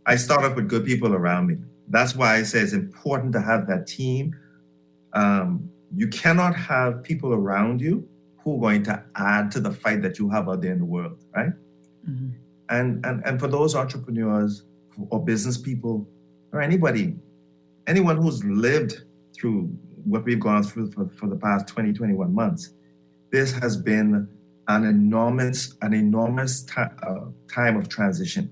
I start off with good people around me. That's why I say it's important to have that team. You cannot have people around you who are going to add to the fight that you have out there in the world, right? Mm-hmm. And for those entrepreneurs or business people or anyone who's lived through what we've gone through for the past 20, 21 months, this has been an enormous time of transition.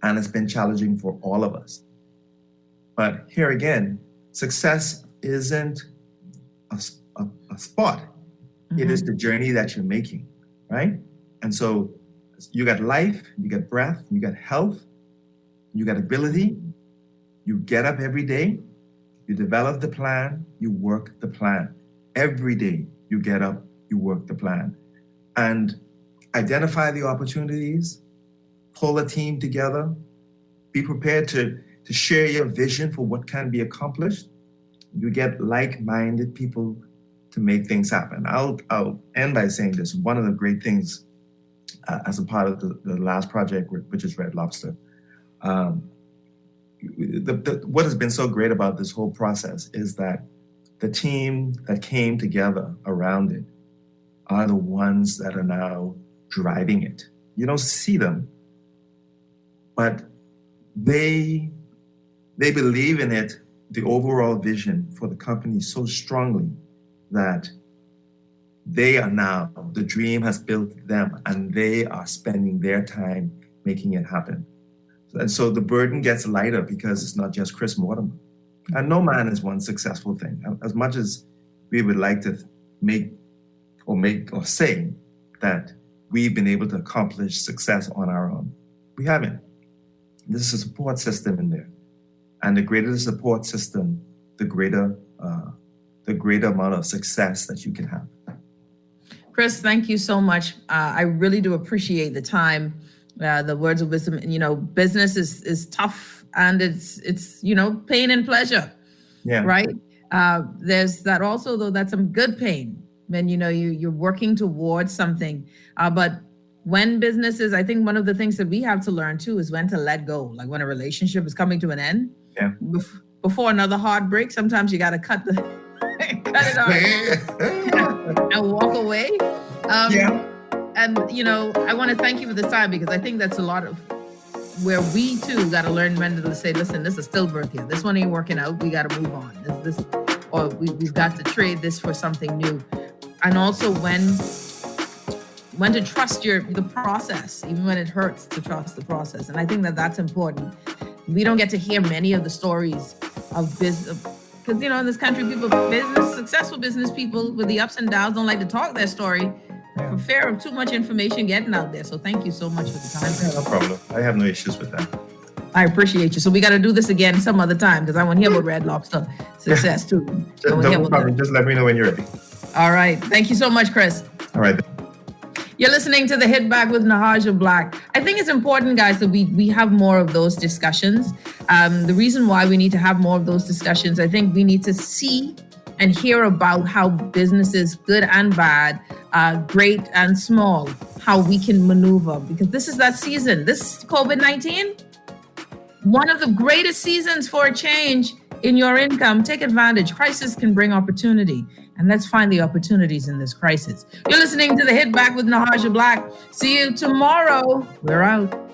And it's been challenging for all of us. But here again, success isn't a spot. Mm-hmm. It is the journey that you're making, right? And so you got life, you got breath, you got health, you got ability. You get up every day, you develop the plan, you work the plan. Every day you get up, you work the plan. And identify the opportunities, pull a team together, be prepared to share your vision for what can be accomplished. You get like-minded people to make things happen. I'll end by saying this. One of the great things as a part of the last project, which is Red Lobster, what has been so great about this whole process is that the team that came together around it are the ones that are now driving it. You don't see them, but they believe in it, the overall vision for the company so strongly that they are now, the dream has built them and they are spending their time making it happen. And so the burden gets lighter because it's not just Chris Mortimer. And no man is one successful thing. As much as we would like to make or say that we've been able to accomplish success on our own, we haven't. There's a support system in there. And the greater the support system, the greater amount of success that you can have. Chris, thank you so much. I really do appreciate the time, the words of wisdom. You know, business is tough, and it's you know, pain and pleasure. Yeah. Right. There's that also, though, that's some good pain when you know you're working towards something. But when businesses, I think one of the things that we have to learn too is when to let go. Like when a relationship is coming to an end. Yeah. Before another heartbreak, sometimes you got to cut it off and walk away. And you know, I want to thank you for this time, because I think that's a lot of where we too got to learn when to say, listen, this is stillbirth here. This one ain't working out. We got to move on. Or we've got to trade this for something new. And also when to trust the process, even when it hurts, to trust the process. And I think that that's important. We don't get to hear many of the stories of business, because you know, in this country, successful business people with the ups and downs don't like to talk their story for fear of too much information getting out there. So thank you so much for the time. Yeah, no problem. I have no issues with that. I appreciate you. So we got to do this again some other time, because I want to hear about Red Lobster success too. No problem. Just let me know when you're ready. All right. Thank you so much, Chris. All right. You're listening to The Hit Back with Nahaja Black. I think it's important, guys, that we have more of those discussions. The reason why we need to have more of those discussions, I think we need to see and hear about how businesses, good and bad, great and small, how we can maneuver. Because this is that season. This COVID-19, one of the greatest seasons for a change in your income. Take advantage. Crisis can bring opportunity. And let's find the opportunities in this crisis. You're listening to The Hit Back with Nahaja Black. See you tomorrow. We're out.